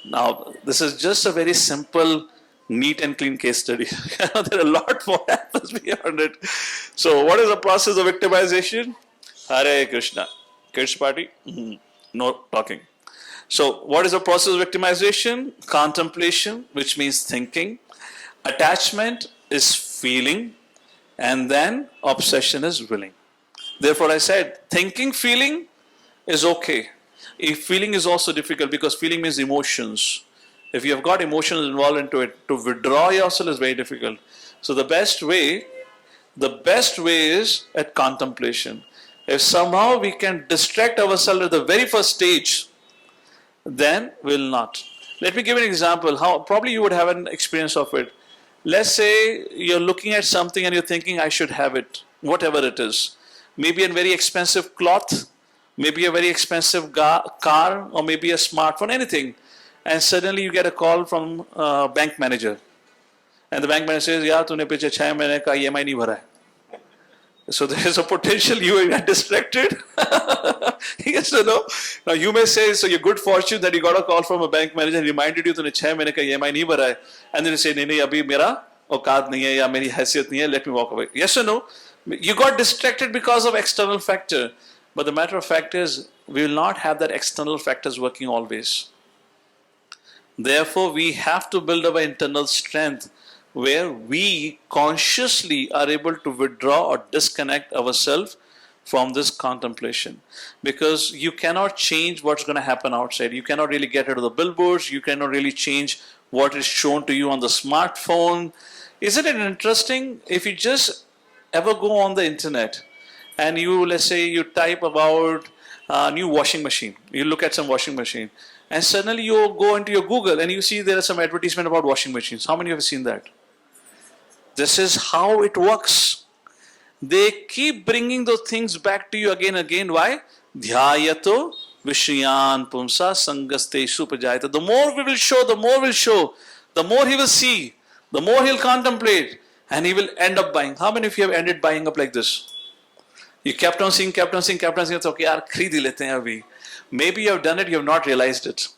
Now, this is just a very simple, neat and clean case study. There are a lot more happens beyond it. So, what is the process of victimization? Hare Krishna. Kids party? No talking. So, what is the process of victimization? Contemplation, which means thinking. Attachment is feeling. And then obsession is willing. Therefore, I said thinking, feeling is okay. If feeling is also difficult because feeling means emotions. If you have got emotions involved into it, to withdraw yourself is very difficult. So the best way is at contemplation. If somehow we can distract ourselves at the very first stage, then we'll not. Let me give an example. How probably you would have an experience of it. Let's say you're looking at something and you're thinking, I should have it, whatever it is. Maybe a very expensive cloth, maybe a very expensive car, or maybe a smartphone, anything. And suddenly you get a call from a bank manager. And the bank manager says, "Yeah, तूने पिछले 6 महीने का EMI नहीं भरा है." So there is a potential you are distracted. Yes or no? Now you may say, so your good fortune that you got a call from a bank manager and reminded you तूने 6 महीने का EMI नहीं भरा है. And then you say, नहीं नहीं अभी मेरा औकात नहीं है या मेरी हैसियत नहीं है, let me walk away. Yes or no? You got distracted because of external factor. But the matter of fact is, we will not have that external factors working always. Therefore, we have to build our internal strength where we consciously are able to withdraw or disconnect ourselves from this contemplation. Because you cannot change what's going to happen outside. You cannot really get rid of the billboards. You cannot really change what is shown to you on the smartphone. Isn't it interesting if you just ever go on the internet and you, let's say, you type about a new washing machine. You look at some washing machine. And suddenly you go into your Google and you see there is some advertisement about washing machines. How many of you have seen that? This is how it works. They keep bringing those things back to you again and again. Why? Dhyayato Vishyan Pumsa Sangaste Supajayata. The more we will show, the more we'll show, the more he will see, the more he'll contemplate, and he will end up buying. How many of you have ended buying up like this? You kept on seeing, kept on seeing, kept on seeing. It's okay, yaar, khareed hi lete hain abhi. Maybe you have done it, you have not realized it.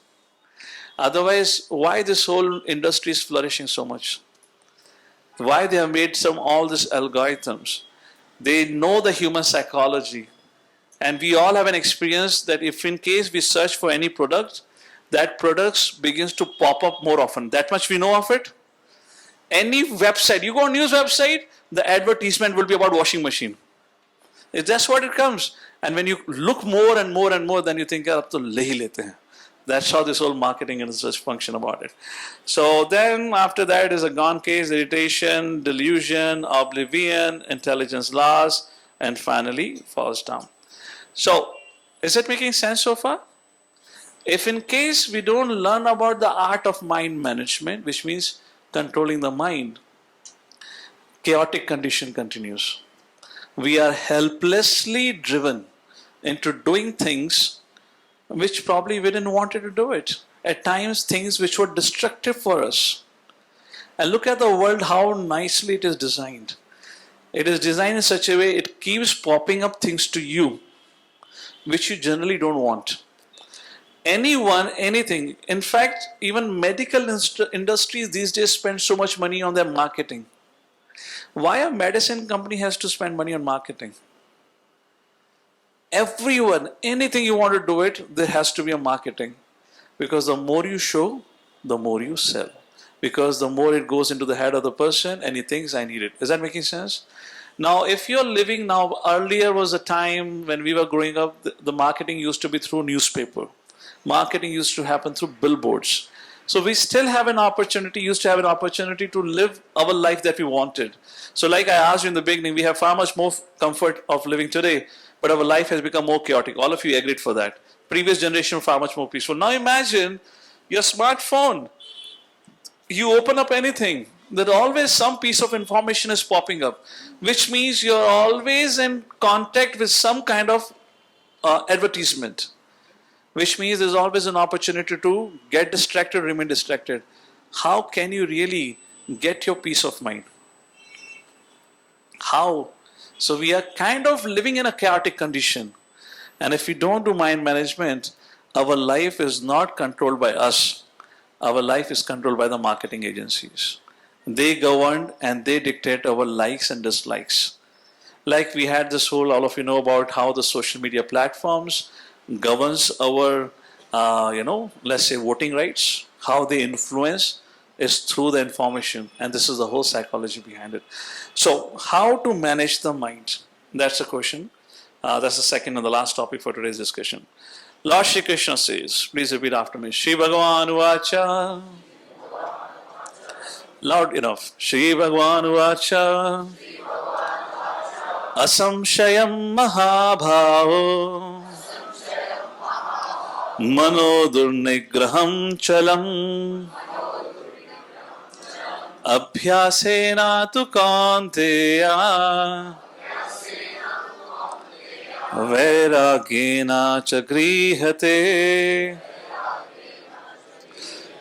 Otherwise, why this whole industry is flourishing so much? Why they have made all these algorithms? They know the human psychology. And we all have an experience that if in case we search for any product, that product begins to pop up more often. That much we know of it. Any website, you go on news website, the advertisement will be about washing machine. That's what it comes. And when you look more and more and more, then you think, "Ab to le hi lete hain." That's how this whole marketing and research function about it. So then after that is a gone case, irritation, delusion, oblivion, intelligence loss, and finally falls down. So is it making sense so far? If in case we don't learn about the art of mind management, which means controlling the mind, chaotic condition continues. We are helplessly driven into doing things which probably we didn't want to do it. At times, things which were destructive for us. And look at the world, how nicely it is designed. It is designed in such a way it keeps popping up things to you which you generally don't want. Anyone, anything. In fact, even medical industries these days spend so much money on their marketing. Why a medicine company has to spend money on marketing? Everyone, anything you want to do it, there has to be a marketing. Because the more you show, the more you sell. Because the more it goes into the head of the person and he thinks, I need it. Is that making sense? Now, if you're living now, earlier was a time when we were growing up, the marketing used to be through newspaper. Marketing used to happen through billboards. So we still have an opportunity, used to have an opportunity to live our life that we wanted. So like I asked you in the beginning, we have far much more comfort of living today, but our life has become more chaotic. All of you agreed for that. Previous generation were far much more peaceful. Now imagine your smartphone. You open up anything, that always some piece of information is popping up, which means you're always in contact with some kind of advertisement. Which means there's always an opportunity to get distracted, remain distracted. How can you really get your peace of mind? How? So we are kind of living in a chaotic condition. And if we don't do mind management, our life is not controlled by us. Our life is controlled by the marketing agencies. They govern and they dictate our likes and dislikes. Like we had this whole, all of you know about how the social media platforms governs our let's say voting rights, how they influence is through the information, and this is the whole psychology behind it. So, how to manage the mind? That's the question. That's the second and the last topic for today's discussion. Lord Shri Krishna says, please repeat after me. Shri Bhagavan Uvacha. Loud enough. Shri Bhagavan Uvacha. Asamshayam Mahabhavo. Mano Durnigraham Chalam. Abhyasena tu Kanteya. Vairagena Chagrihate.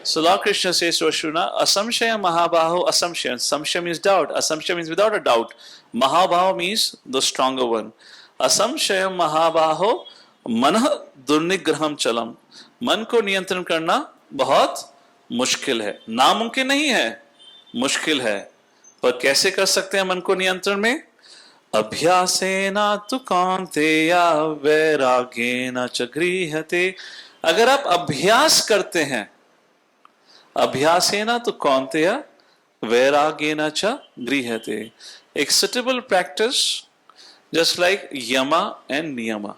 So Lord Krishna says to Arjuna, Asamshaya Mahabaho, Assumption. Samshaya means doubt. Assumption means without a doubt. Mahabhaho means the stronger one. Asamshaya Mahabaho, Manah Durnigraham Chalam. मन को नियंत्रण करना बहुत मुश्किल है. नामुमकिन नहीं है, मुश्किल है. पर कैसे कर सकते हैं मन को नियंत्रण में? अभ्यासेना तु कांतेया वैरागेन च गृह्यते. अगर आप अभ्यास करते हैं, अभ्यासेना तु कांतेया वैरागेन च गृह्यते. एक suitable practice, just like yama and niyama,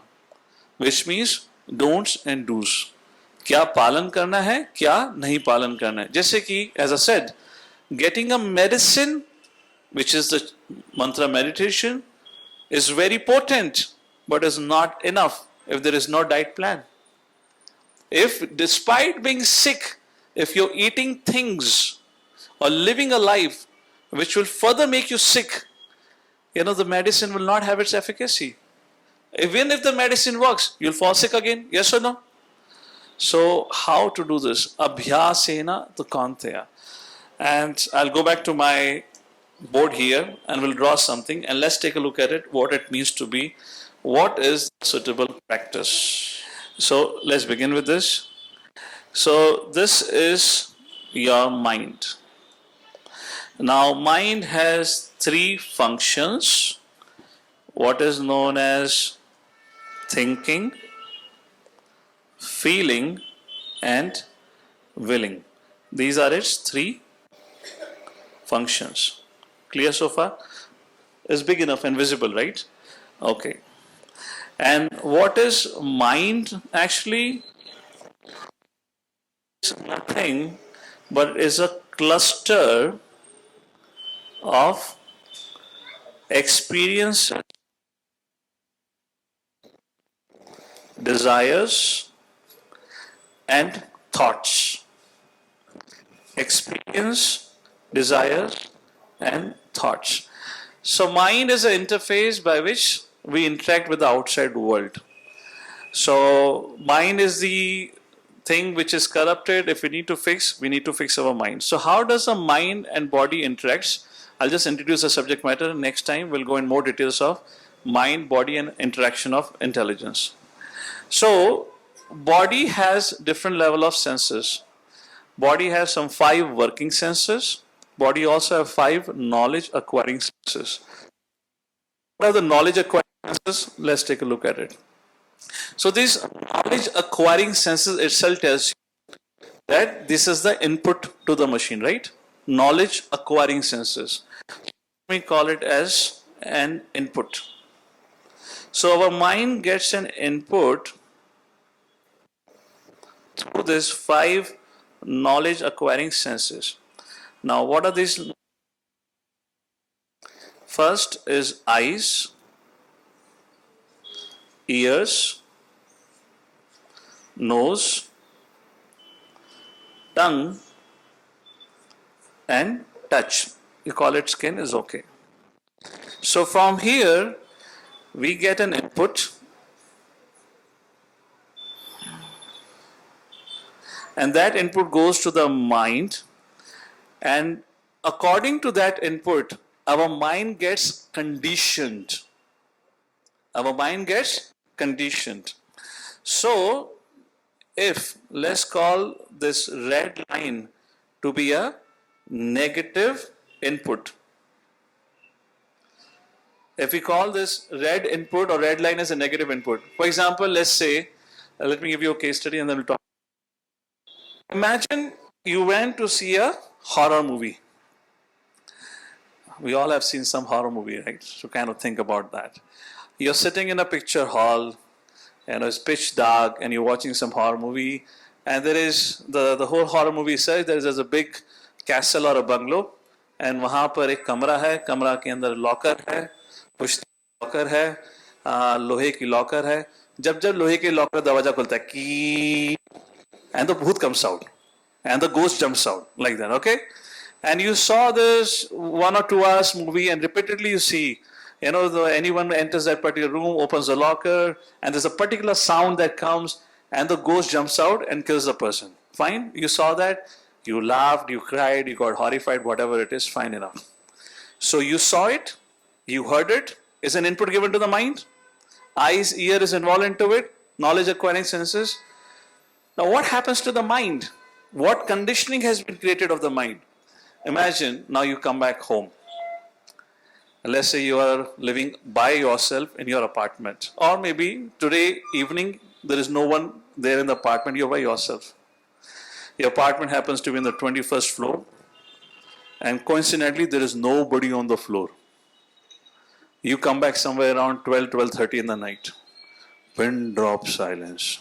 which means don'ts and do's. क्या पालन करना है, क्या नहीं पालन करना है. जैसे कि as I said, getting a medicine, which is the mantra meditation, is very potent, but is not enough if there is no diet plan. If despite being sick, if you're eating things or living a life which will further make you sick, the medicine will not have its efficacy. Even if the medicine works, you'll fall sick again. Yes or no? So how to do this? Abhyasena tu kanteya. And I'll go back to my board here and we'll draw something and let's take a look at it, what it means to be, what is suitable practice. So let's begin with this. So this is your mind. Now mind has three functions, what is known as thinking, feeling and willing. These are its three functions. Clear so far? Is big enough and visible, right? Okay. And what is mind actually? It's nothing but is a cluster of experience, desires and thoughts. Experience, desires and thoughts. So mind is an interface by which we interact with the outside world. So mind is the thing which is corrupted. If we need to fix, we need to fix our mind. So how does the mind and body interacts? I'll just introduce the subject matter. Next time we'll go in more details of mind, body and interaction of intelligence. So body has different level of senses. Body has some 5 working senses. Body also have 5 knowledge acquiring senses. What are the knowledge acquiring senses? Let's take a look at it. So this knowledge acquiring senses itself tells you that this is the input to the machine, right? Knowledge acquiring senses. We call it as an input. So our mind gets an input through these 5 knowledge acquiring senses. Now what are these? First is eyes, ears, nose, tongue and touch. You call it skin is okay. So from here we get an input and that input goes to the mind, and according to that input our mind gets conditioned. Our mind gets conditioned. So if let's call this red line to be a negative input, if we call this red input or red line as a negative input, for example, let's say Let me give you a case study and then we'll talk. Imagine you went to see a horror movie. We all have seen some horror movie, right? So kind of think about that. You're sitting in a picture hall, and it's pitch dark, and you're watching some horror movie, and there is the whole horror movie says there's a big castle or a bungalow, and वहाँ पर एक कमरा है, कमरा के अंदर locker है, कुछ लॉकर है, लोहे की लॉकर है. जब जब लोहे के लॉकर दरवाजा खुलता है की and the bhoot comes out and the ghost jumps out like that, okay? And you saw this 1 or 2 hours movie and repeatedly you see, anyone enters that particular room, opens the locker, and there's a particular sound that comes and the ghost jumps out and kills the person. Fine, you saw that, you laughed, you cried, you got horrified, whatever it is, fine enough. So you saw it, you heard it, is an input given to the mind, eyes, ear is involved into it, knowledge acquiring senses. Now, what happens to the mind? What conditioning has been created of the mind? Imagine now you come back home. Let's say you are living by yourself in your apartment, or maybe today evening there is no one there in the apartment, you're by yourself. Your apartment happens to be in the 21st floor, and coincidentally there is nobody on the floor. You come back somewhere around 12:30 in the night. Pin drop silence.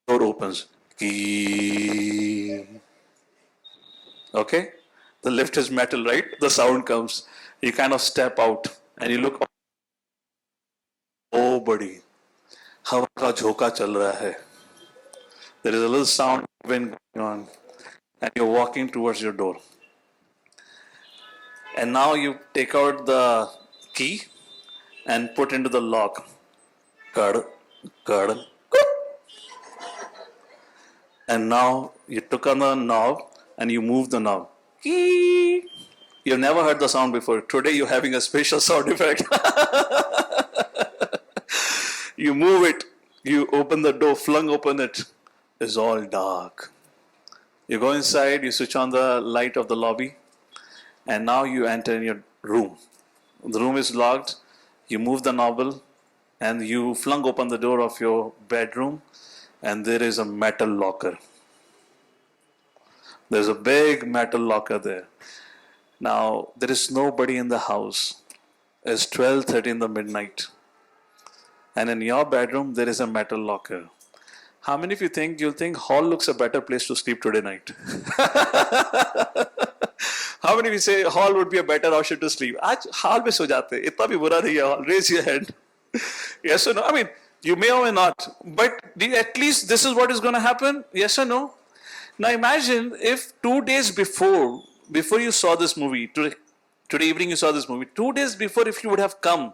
Door opens. Key. Okay? The lift is metal, right? The sound comes. You kind of step out and you look. Nobody. हवा का झोंका चल रहा है. There is a little sound of wind going on, and you're walking towards your door. And now you take out the key and put into the lock. Card, card. And now you took on the knob and you move the knob. Key. You've never heard the sound before. Today you're having a special sound effect. You move it, you open the door, flung open it. It's all dark. You go inside, you switch on the light of the lobby, and now you enter in your room. The room is locked. You move the knob and you flung open the door of your bedroom, and there is a metal locker. There's a big metal locker there. Now, there is nobody in the house. It's 12:30 in the midnight. And in your bedroom, there is a metal locker. How many of you think you'll think hall looks a better place to sleep today night? How many of you say hall would be a better option to sleep? आज hall में सो जाते, इतना भी बुरा नहीं है hall. Raise your hand. Yes or no? I mean, you may or may not, but at least this is what is going to happen. Yes or no? Now imagine if 2 days before you saw this movie, today evening you saw this movie, 2 days before if you would have come,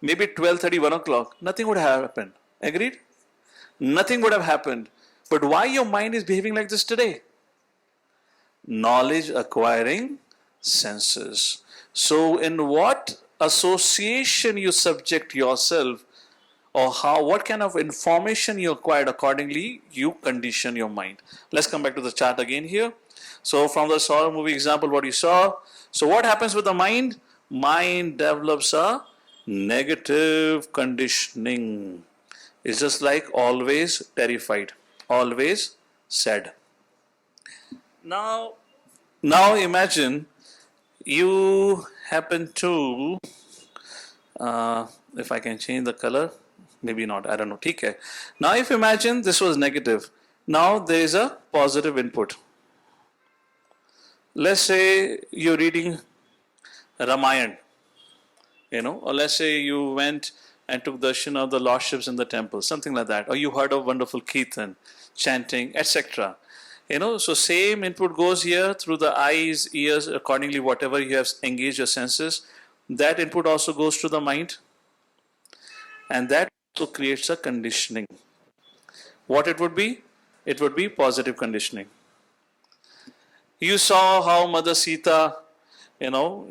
maybe 12:30, 1 o'clock, nothing would have happened. Agreed? Nothing would have happened. But why your mind is behaving like this today? Knowledge acquiring senses. So in what association you subject yourself, or what kind of information you acquired, accordingly you condition your mind. Let's come back to the chart again here. So from the horror movie example, what you saw. So what happens with the mind? Mind develops a negative conditioning. It's just like always terrified, always sad. Now imagine you happen to, if I can change the color, maybe not, I don't know. Okay. Now if imagine this was negative, now there is a positive input. Let's say you're reading Ramayana, or let's say you went and took darshan of the lordships in the temple, something like that, or you heard of wonderful kirtan, chanting, etc. So same input goes here through the eyes, ears, accordingly whatever you have engaged your senses, that input also goes to the mind, and that also creates a conditioning. What it would be? It would be positive conditioning. You saw how Mother Sita,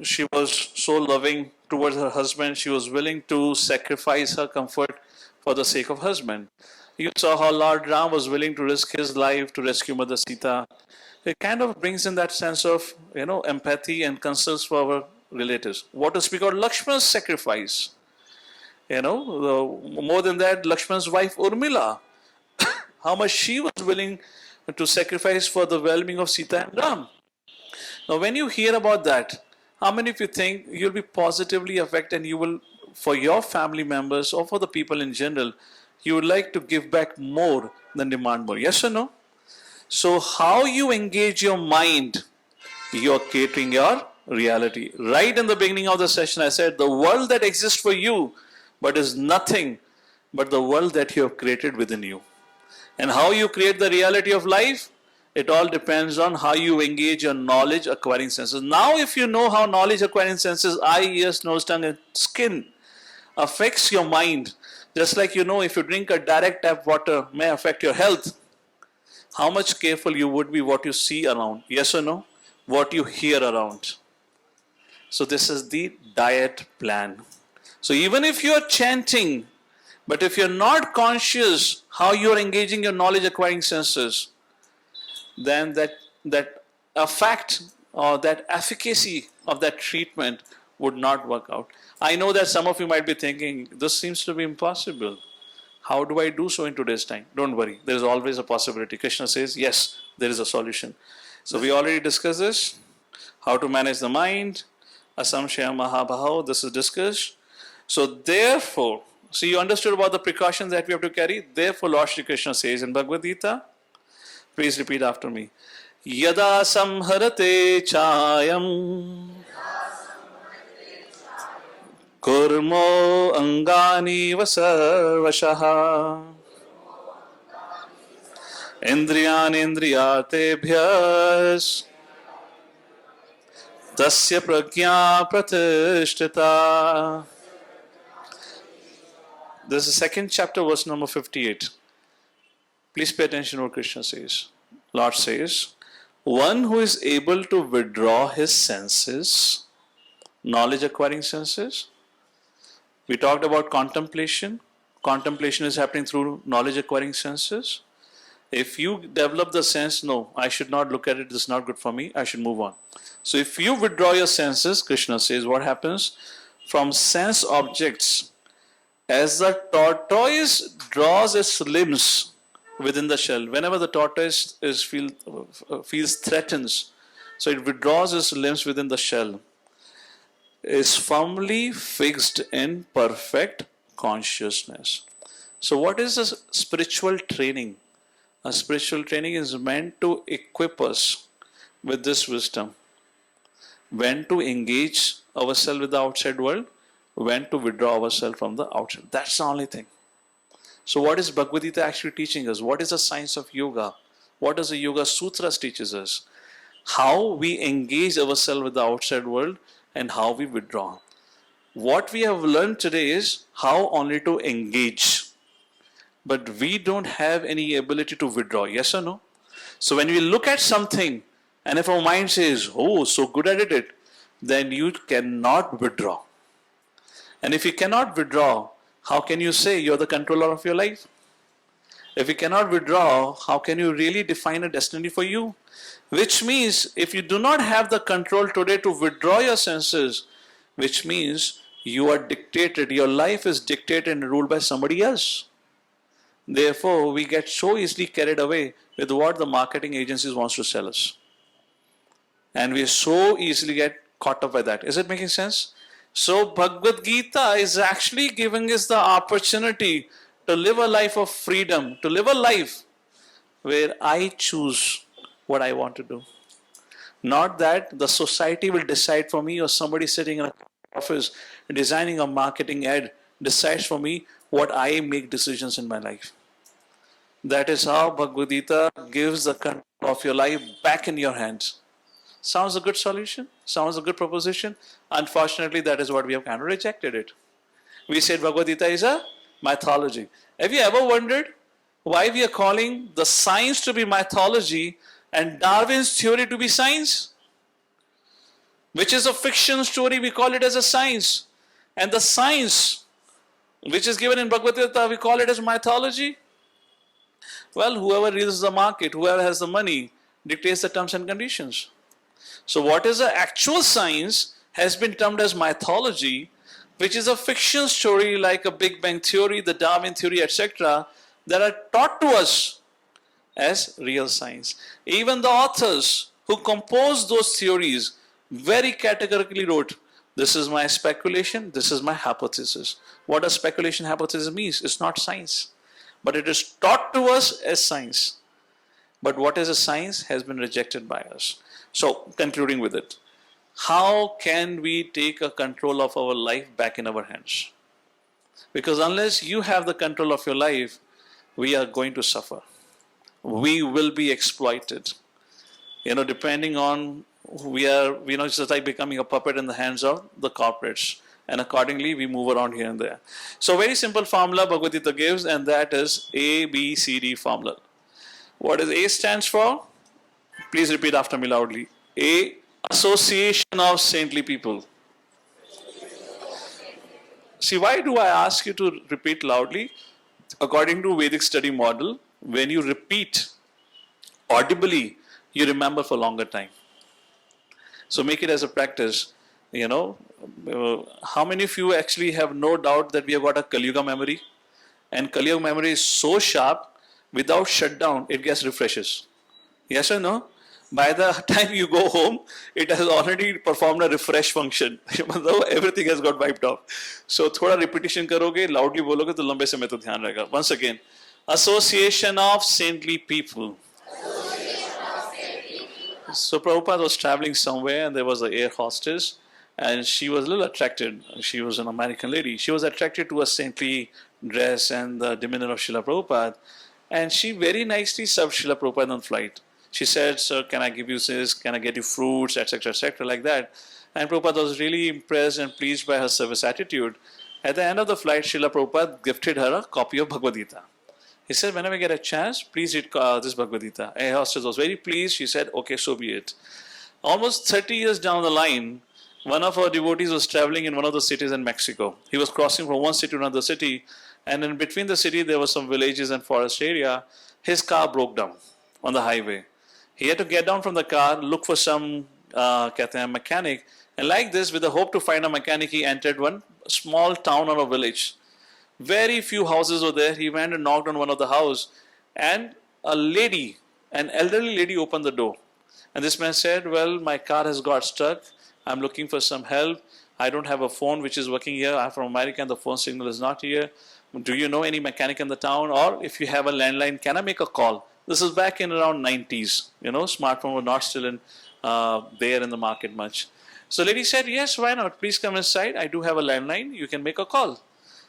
she was so loving towards her husband, she was willing to sacrifice her comfort for the sake of husband. You saw how Lord Ram was willing to risk his life to rescue Mother Sita. It kind of brings in that sense of, empathy and concerns for our relatives. What to speak of Lakshmana's sacrifice? More than that, Lakshman's wife Urmila, how much she was willing to sacrifice for the well-being of Sita and Ram. Now, when you hear about that, how many of you think you'll be positively affected and you will, for your family members or for the people in general, you would like to give back more than demand more? Yes or no? So, how you engage your mind, you're catering your reality. Right in the beginning of the session, I said the world that exists for you, but is nothing but the world that you have created within you. And how you create the reality of life, it all depends on how you engage your knowledge acquiring senses. Now, if you know how knowledge acquiring senses, eye, ears, nose, tongue, and skin affects your mind, just like if you drink a direct tap water may affect your health, how much careful you would be what you see around, yes or no? What you hear around. So this is the diet plan. So even if you are chanting, but if you're not conscious how you are engaging your knowledge acquiring senses, then that effect or that efficacy of that treatment would not work out. I know that some of you might be thinking, this seems to be impossible. How do I do so in today's time? Don't worry, there is always a possibility. Krishna says, yes, there is a solution. So we already discussed this, how to manage the mind, asamshaya mahabhav, this is discussed. So therefore, so you understood about the precautions that we have to carry. Therefore, Lord Shri Krishna says in Bhagavad Gita, please repeat after me. Yada samharate chayam kurmo angani vasarvashaha indriyan indriyatebhyas tasya prajna pratishtita. This is the second chapter, verse number 58. Please pay attention to what Krishna says. Lord says, one who is able to withdraw his senses, knowledge acquiring senses. We talked about contemplation. Contemplation is happening through knowledge acquiring senses. If you develop the sense, no, I should not look at it, this is not good for me, I should move on. So if you withdraw your senses, Krishna says, what happens? From sense objects, as the tortoise draws its limbs within the shell, whenever the tortoise feels threatened, so it withdraws its limbs within the shell, is firmly fixed in perfect consciousness. So what is a spiritual training? A spiritual training is meant to equip us with this wisdom. When to engage ourselves with the outside world, when to withdraw ourselves from the outside. That's the only thing. So what is Bhagavad Gita actually teaching us? What is the science of yoga? What does the Yoga Sutras teaches us? How we engage ourselves with the outside world and how we withdraw. What we have learned today is how only to engage. But we don't have any ability to withdraw. Yes or no? So when we look at something and if our mind says, oh, so good at it, then you cannot withdraw. And if you cannot withdraw, how can you say you're the controller of your life? If you cannot withdraw, how can you really define a destiny for you? Which means, if you do not have the control today to withdraw your senses, which means you are dictated, your life is dictated and ruled by somebody else. Therefore, we get so easily carried away with what the marketing agencies wants to sell us. And we so easily get caught up by that. Is it making sense? So Bhagavad Gita is actually giving us the opportunity to live a life of freedom, to live a life where I choose what I want to do. Not that the society will decide for me or somebody sitting in an office designing a marketing ad decides for me what I make decisions in my life. That is how Bhagavad Gita gives the control of your life back in your hands. Sounds a good solution? Sounds a good proposition? Unfortunately, that is what we have kind of rejected it. We said Bhagavad Gita is a mythology. Have you ever wondered why we are calling the science to be mythology and Darwin's theory to be science? Which is a fiction story, we call it as a science. And the science, which is given in Bhagavad Gita, we call it as mythology. Well, whoever reads the market, whoever has the money, dictates the terms and conditions. So what is the actual science has been termed as mythology, which is a fiction story like a Big Bang Theory, the Darwin Theory, etc., that are taught to us as real science. Even the authors who composed those theories very categorically wrote, this is my speculation, this is my hypothesis. What a speculation hypothesis means, it's not science. But it is taught to us as science. But what is a science has been rejected by us. So, concluding with it, how can we take a control of our life back in our hands? Because unless you have the control of your life, we are going to suffer. We will be exploited. Depending on who we are, it's just like becoming a puppet in the hands of the corporates. And accordingly, we move around here and there. So, very simple formula Bhagavad Gita gives, and that is A, B, C, D formula. What does A stands for? Please repeat after me loudly. A, association of saintly people. See, why do I ask you to repeat loudly? According to Vedic study model, when you repeat audibly, you remember for longer time. So make it as a practice. How many of you actually have no doubt that we have got a Kali Yuga memory? And Kali Yuga memory is so sharp, without shutdown, it gets refreshes. Yes or no? By the time you go home, it has already performed a refresh function. Everything has got wiped off. So, thoda repetition karoge, loudly bologe, to lambe samay to dhyan rahega. Once again, association of saintly people. So, Prabhupada was traveling somewhere and there was an air hostess and she was a little attracted. She was an American lady. She was attracted to a saintly dress and the demeanor of Srila Prabhupada. And she very nicely served Srila Prabhupada on flight. She said, sir, can I give you this? Can I get you fruits, etc., etc., like that. And Prabhupada was really impressed and pleased by her service attitude. At the end of the flight, Srila Prabhupada gifted her a copy of Bhagavad Gita. He said, whenever I get a chance, please read this Bhagavad Gita. A hostess was very pleased. She said, okay, so be it. Almost 30 years down the line, one of our devotees was traveling in one of the cities in Mexico. He was crossing from one city to another city, and in between the city, there were some villages and forest area. His car broke down on the highway. He had to get down from the car, look for some mechanic, and like this, with the hope to find a mechanic, he entered one small town or a village. Very few houses were there. He went and knocked on one of the houses, and a lady, an elderly lady, opened the door. And this man said, well, my car has got stuck. I'm looking for some help. I don't have a phone which is working here. I'm from America and the phone signal is not here. Do you know any mechanic in the town? Or if you have a landline, can I make a call? This is back in around 90s. Smartphone were not still there in the market much. So lady said, yes, why not? Please come inside. I do have a landline. You can make a call.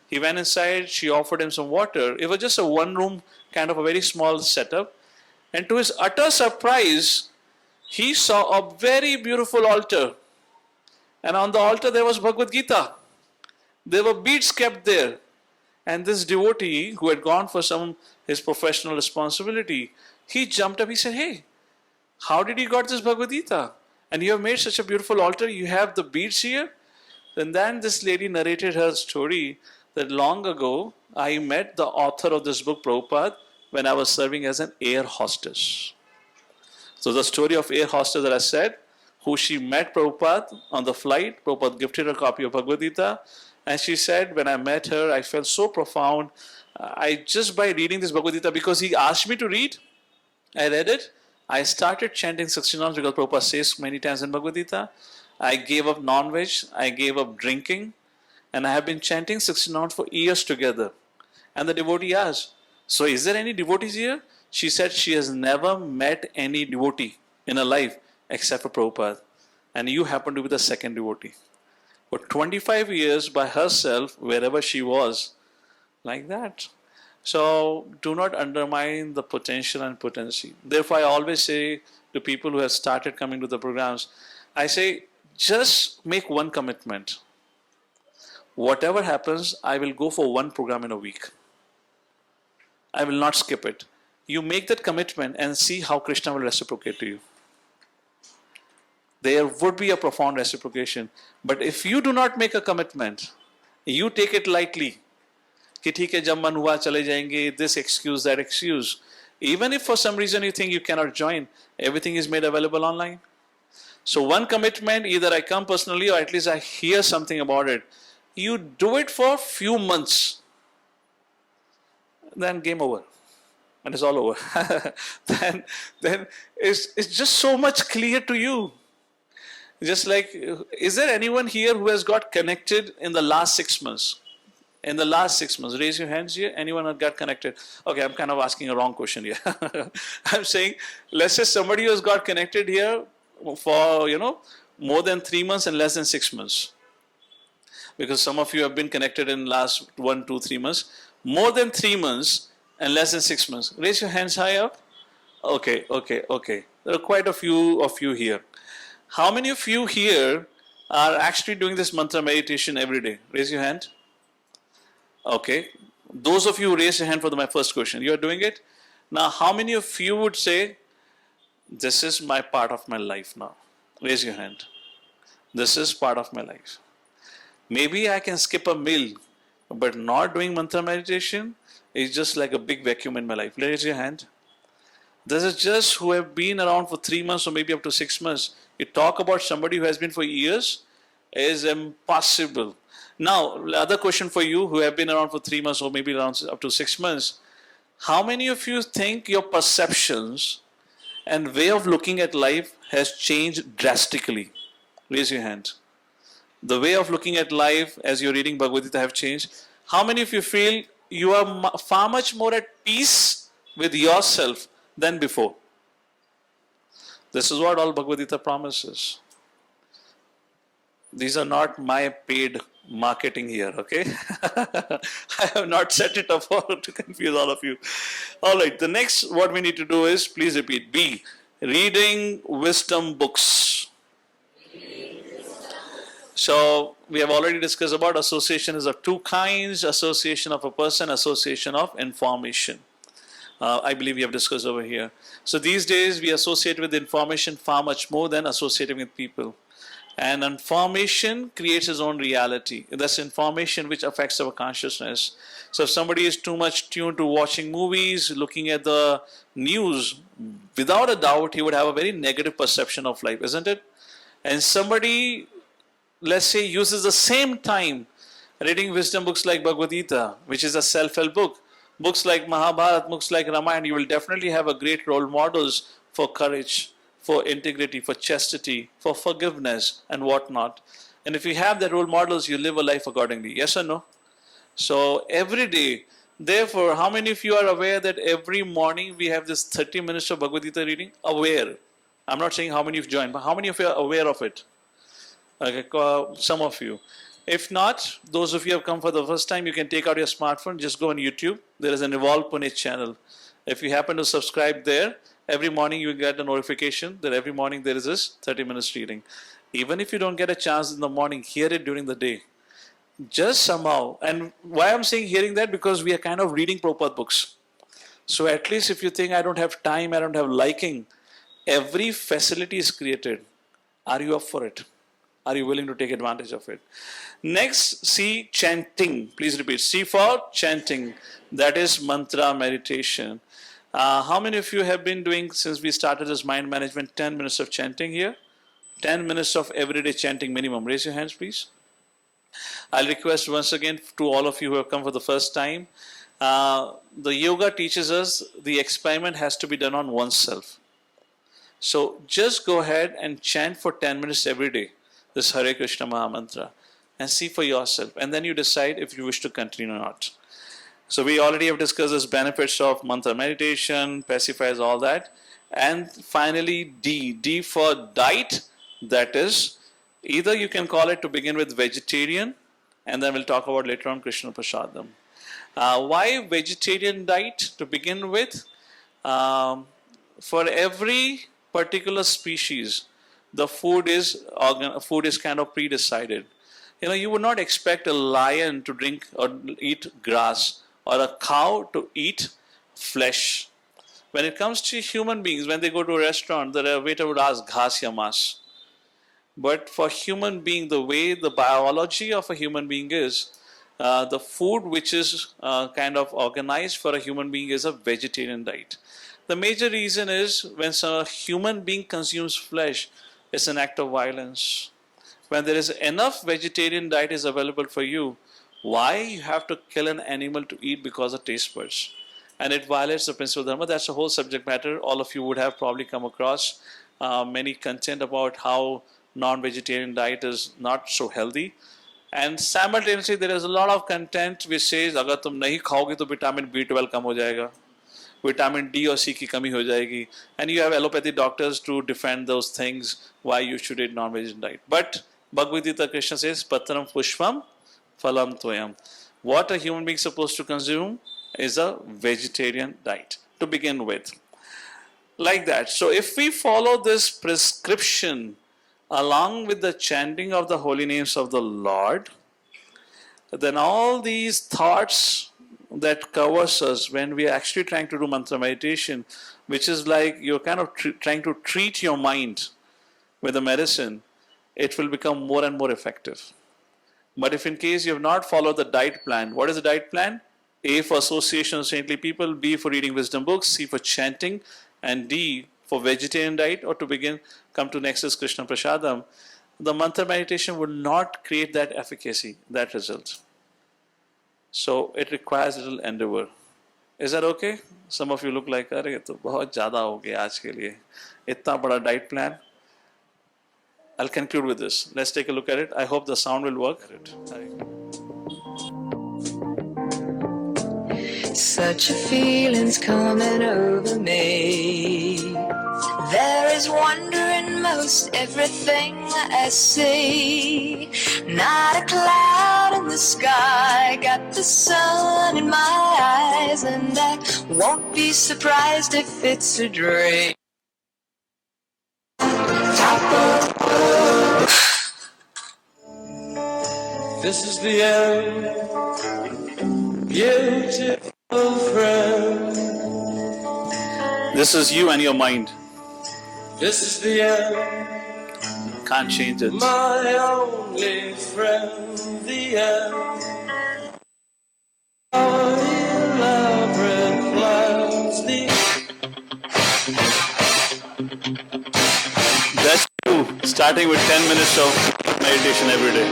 He went inside. She offered him some water. It was just a one room, kind of a very small setup. And to his utter surprise, he saw a very beautiful altar. And on the altar there was Bhagavad Gita. There were beads kept there. And this devotee who had gone for his professional responsibility, he jumped up, he said, hey, how did you got this Bhagavad Gita? And you have made such a beautiful altar, you have the beads here? And then this lady narrated her story that long ago I met the author of this book, Prabhupada, when I was serving as an air hostess. So the story of air hostess that I said, who she met Prabhupada on the flight, Prabhupada gifted her a copy of Bhagavad Gita, and she said, when I met her, I felt so profound. Just by reading this Bhagavad Gita, because he asked me to read, I read it. I started chanting 16 rounds because Prabhupada says many times in Bhagavad Gita. I gave up non-veg, I gave up drinking, and I have been chanting 16 rounds for years together. And the devotee asked, so is there any devotees here? She said she has never met any devotee in her life except for Prabhupada. And you happen to be the second devotee. For 25 years by herself, wherever she was, like that. So, do not undermine the potential and potency. Therefore, I always say to people who have started coming to the programs, I say, just make one commitment. Whatever happens, I will go for one program in a week. I will not skip it. You make that commitment and see how Krishna will reciprocate to you. There would be a profound reciprocation. But if you do not make a commitment, you take it lightly. कि ठीक है जब मन हुआ चले जाएंगे, this excuse, that excuse. Even if for some reason you think you cannot join, everything is made available online. So one commitment, either I come personally or at least I hear something about it. You do it for few months, then game over. And it's all over. then it's just so much clear to you. Just like, is there anyone here who has got connected in the last 6 months? In the last 6 months, raise your hands here. Anyone who got connected? Okay, I'm kind of asking a wrong question here. I'm saying, let's say somebody who has got connected here for, more than 3 months and less than 6 months. Because some of you have been connected in last 1, 2, 3 months. More than 3 months and less than 6 months. Raise your hands high up. Okay. There are quite a few of you here. How many of you here are actually doing this mantra meditation every day? Raise your hand. Okay. Those of you who raised your hand for my first question, you are doing it? Now, how many of you would say, this is my part of my life now? Raise your hand. This is part of my life. Maybe I can skip a meal, but not doing mantra meditation is just like a big vacuum in my life. Raise your hand. This is just who have been around for 3 months or maybe up to 6 months. You talk about somebody who has been for years, is impossible. Now, other question for you who have been around for 3 months or maybe around up to 6 months. How many of you think your perceptions and way of looking at life has changed drastically? Raise your hand. The way of looking at life as you're reading Bhagavad Gita have changed. How many of you feel you are far much more at peace with yourself than before? This is what all Bhagavad Gita promises. These are not my paid marketing here, okay? I have not set it up to confuse all of you. All right, the next what we need to do is, please repeat, B, reading wisdom books. So we have already discussed about association is of two kinds: association of a person, association of information. I believe we have discussed over here. So these days we associate with information far much more than associating with people. And information creates its own reality. That's information which affects our consciousness. So if somebody is too much tuned to watching movies, looking at the news, without a doubt he would have a very negative perception of life, isn't it? And somebody, let's say, uses the same time reading wisdom books like Bhagavad Gita, which is a self-help book, books like Mahabharata, books like Ramayana, you will definitely have a great role models for courage, for integrity, for chastity, for forgiveness and whatnot. And if you have the role models, you live a life accordingly. Yes or no? So every day, therefore, how many of you are aware that every morning we have this 30 minutes of Bhagavad Gita reading? Aware. I'm not saying how many of you joined, but how many of you are aware of it? Okay, some of you. If not, those of you who have come for the first time, you can take out your smartphone, just go on YouTube. There is an Evolve Pune channel. If you happen to subscribe there, every morning you get a notification that every morning there is this 30 minutes reading. Even if you don't get a chance in the morning, hear it during the day. Just somehow. And why I'm saying hearing that? Because we are kind of reading Prabhupada books. So at least if you think I don't have time, I don't have liking, every facility is created. Are you up for it? Are you willing to take advantage of it? Next, C, chanting. Please repeat. C for chanting. That is mantra meditation. How many of you have been doing, since we started this mind management, 10 minutes of chanting here? 10 minutes of everyday chanting minimum. Raise your hands, please. I'll request once again to all of you who have come for the first time. The yoga teaches us the experiment has to be done on oneself. So just go ahead and chant for 10 minutes every day, this Hare Krishna Maha Mantra, and see for yourself. And then you decide if you wish to continue or not. So we already have discussed the benefits of mantra meditation, pacifies all that. And finally D. D for diet. That is, either you can call it to begin with vegetarian, and then we'll talk about later on Krishna Prasadam. Why vegetarian diet to begin with? For every particular species, the food is kind of pre-decided. You would not expect a lion to drink or eat grass, or a cow to eat flesh. When it comes to human beings, when they go to a restaurant, the waiter would ask, "Ghas ya mas?" But for human being, the way the biology of a human being is, the food which is kind of organized for a human being is a vegetarian diet. The major reason is when a human being consumes flesh, it's an act of violence. When there is enough vegetarian diet is available for you, why you have to kill an animal to eat because of taste buds? And it violates the principle of dharma. That's a whole subject matter. All of you would have probably come across many content about how non-vegetarian diet is not so healthy. And simultaneously, there is a lot of content which says, अगर तुम नहीं खाओगे तो vitamin B12 कम हो जाएगा, vitamin D और C की कमी हो जाएगी. And you have allopathy doctors to defend those things why you should eat non-vegetarian diet. But Bhagavad Gita Krishna says, Patram Pushpam Phalam Toyam. What a human being is supposed to consume is a vegetarian diet to begin with. Like that. So if we follow this prescription along with the chanting of the holy names of the Lord, then all these thoughts that covers us when we are actually trying to do mantra meditation, which is like you're kind of trying to treat your mind with a medicine, it will become more and more effective. But if in case you have not followed the diet plan, what is the diet plan? A for association of saintly people, B for reading wisdom books, C for chanting, and D for vegetarian diet, or to begin, come to next is Krishna Prasadam. The mantra meditation would not create that efficacy, that result. So it requires a little endeavor. Is that okay? Some of you look like, अरे तो बहुत ज़्यादा हो गया आज के लिए, इतना बड़ा diet plan. I'll conclude with this. Let's take a look at it. I hope the sound will work. Such a feeling's coming over me. There is wonder in most everything I see. Not a cloud in the sky, got the sun in my eyes, and I won't be surprised if it's a dream. This is the end, beautiful friend. This is you and your mind. This is the end, Can't change it. my only friend. The end. Our elaborate plans. That's you, starting with 10 minutes of meditation every day.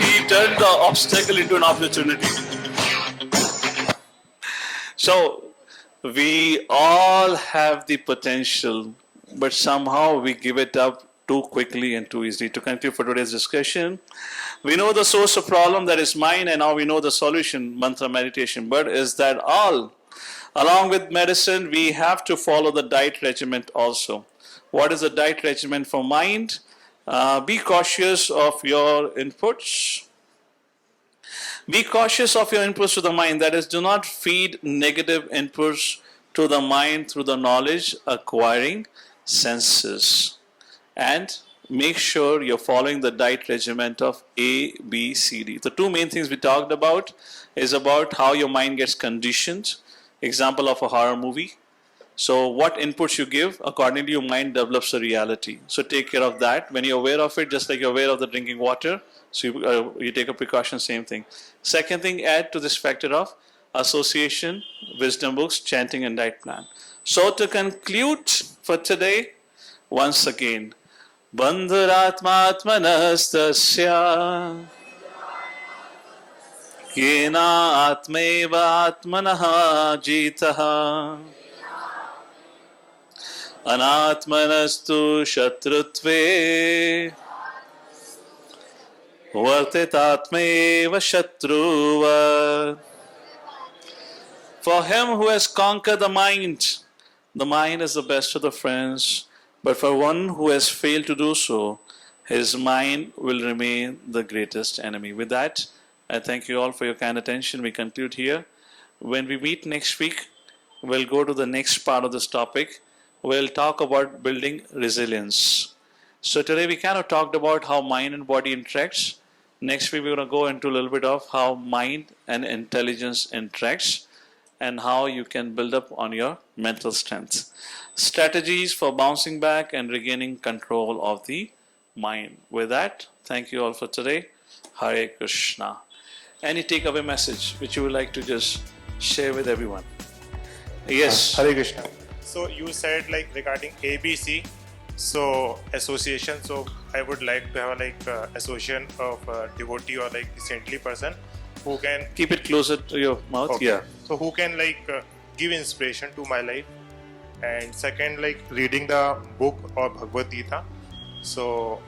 He turned the obstacle into an opportunity. So, we all have the potential, but somehow we give it up too quickly and too easily. To conclude for today's discussion, we know the source of problem, that is mind, and now we know the solution, mantra meditation. But is that all? Along with medicine, we have to follow the diet regimen also. What is the diet regimen for mind? Be cautious of your inputs. Be cautious of your inputs to the mind. That is, do not feed negative inputs to the mind through the knowledge acquiring senses. And make sure you're following the diet regimen of A, B, C, D. The two main things we talked about is about how your mind gets conditioned. Example of a horror movie. So what inputs you give, accordingly your mind develops a reality. So take care of that. When you're aware of it, just like you're aware of the drinking water, so you take a precaution, same thing. Second thing, add to this factor of association, wisdom books, chanting, and diet plan. So to conclude for today, once again, Bandhuratmatmanastasya Yena Atmeva Atmanaha Jitaha Anatmanastu Shatrutve Vartitatmeva Shatruva. For him who has conquered the mind is the best of the friends. But for one who has failed to do so, his mind will remain the greatest enemy. With that, I thank you all for your kind attention. We conclude here. When we meet next week, we'll go to the next part of this topic. We'll talk about building resilience. So today we kind of talked about how mind and body interacts. Next week we're going to go into a little bit of how mind and intelligence interacts and how you can build up on your mental strength. Strategies for bouncing back and regaining control of the mind. With that, thank you all for today. Hare Krishna. Any takeaway message which you would like to just share with everyone? Yes. Hare Krishna. So you said like regarding ABC, so association. So I would like to have like association of devotee or like saintly person who can. Keep it closer to your mouth. Okay. Yeah. So who can like give inspiration to my life, and second like reading the book or Bhagavad Gita. So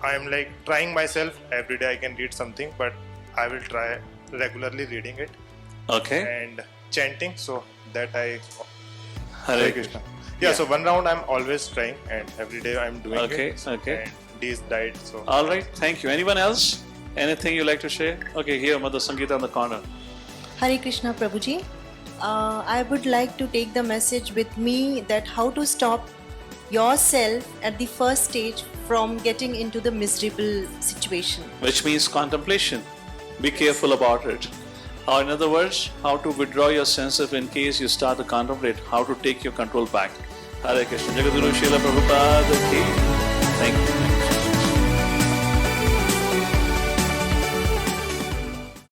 I am like trying myself every day. I can read something, but I will try regularly reading it Okay. and chanting. So that I. Hare Krishna. Yeah, so one round I'm always trying, and every day I'm doing Okay, it. okay. And days died, so. All right. Thank you. Anyone else? Anything you like to share? Okay, here, Mother Sangeeta on the corner. Hare Krishna Prabhuji. I would like to take the message with me that how to stop yourself at the first stage from getting into the miserable situation. Which means contemplation. Be careful about it. Or in other words, how to withdraw your senses in case you start to contemplate, how to take your control back. Hare Krishna. Jagadguru Srila Prabhupada ki. Thank you.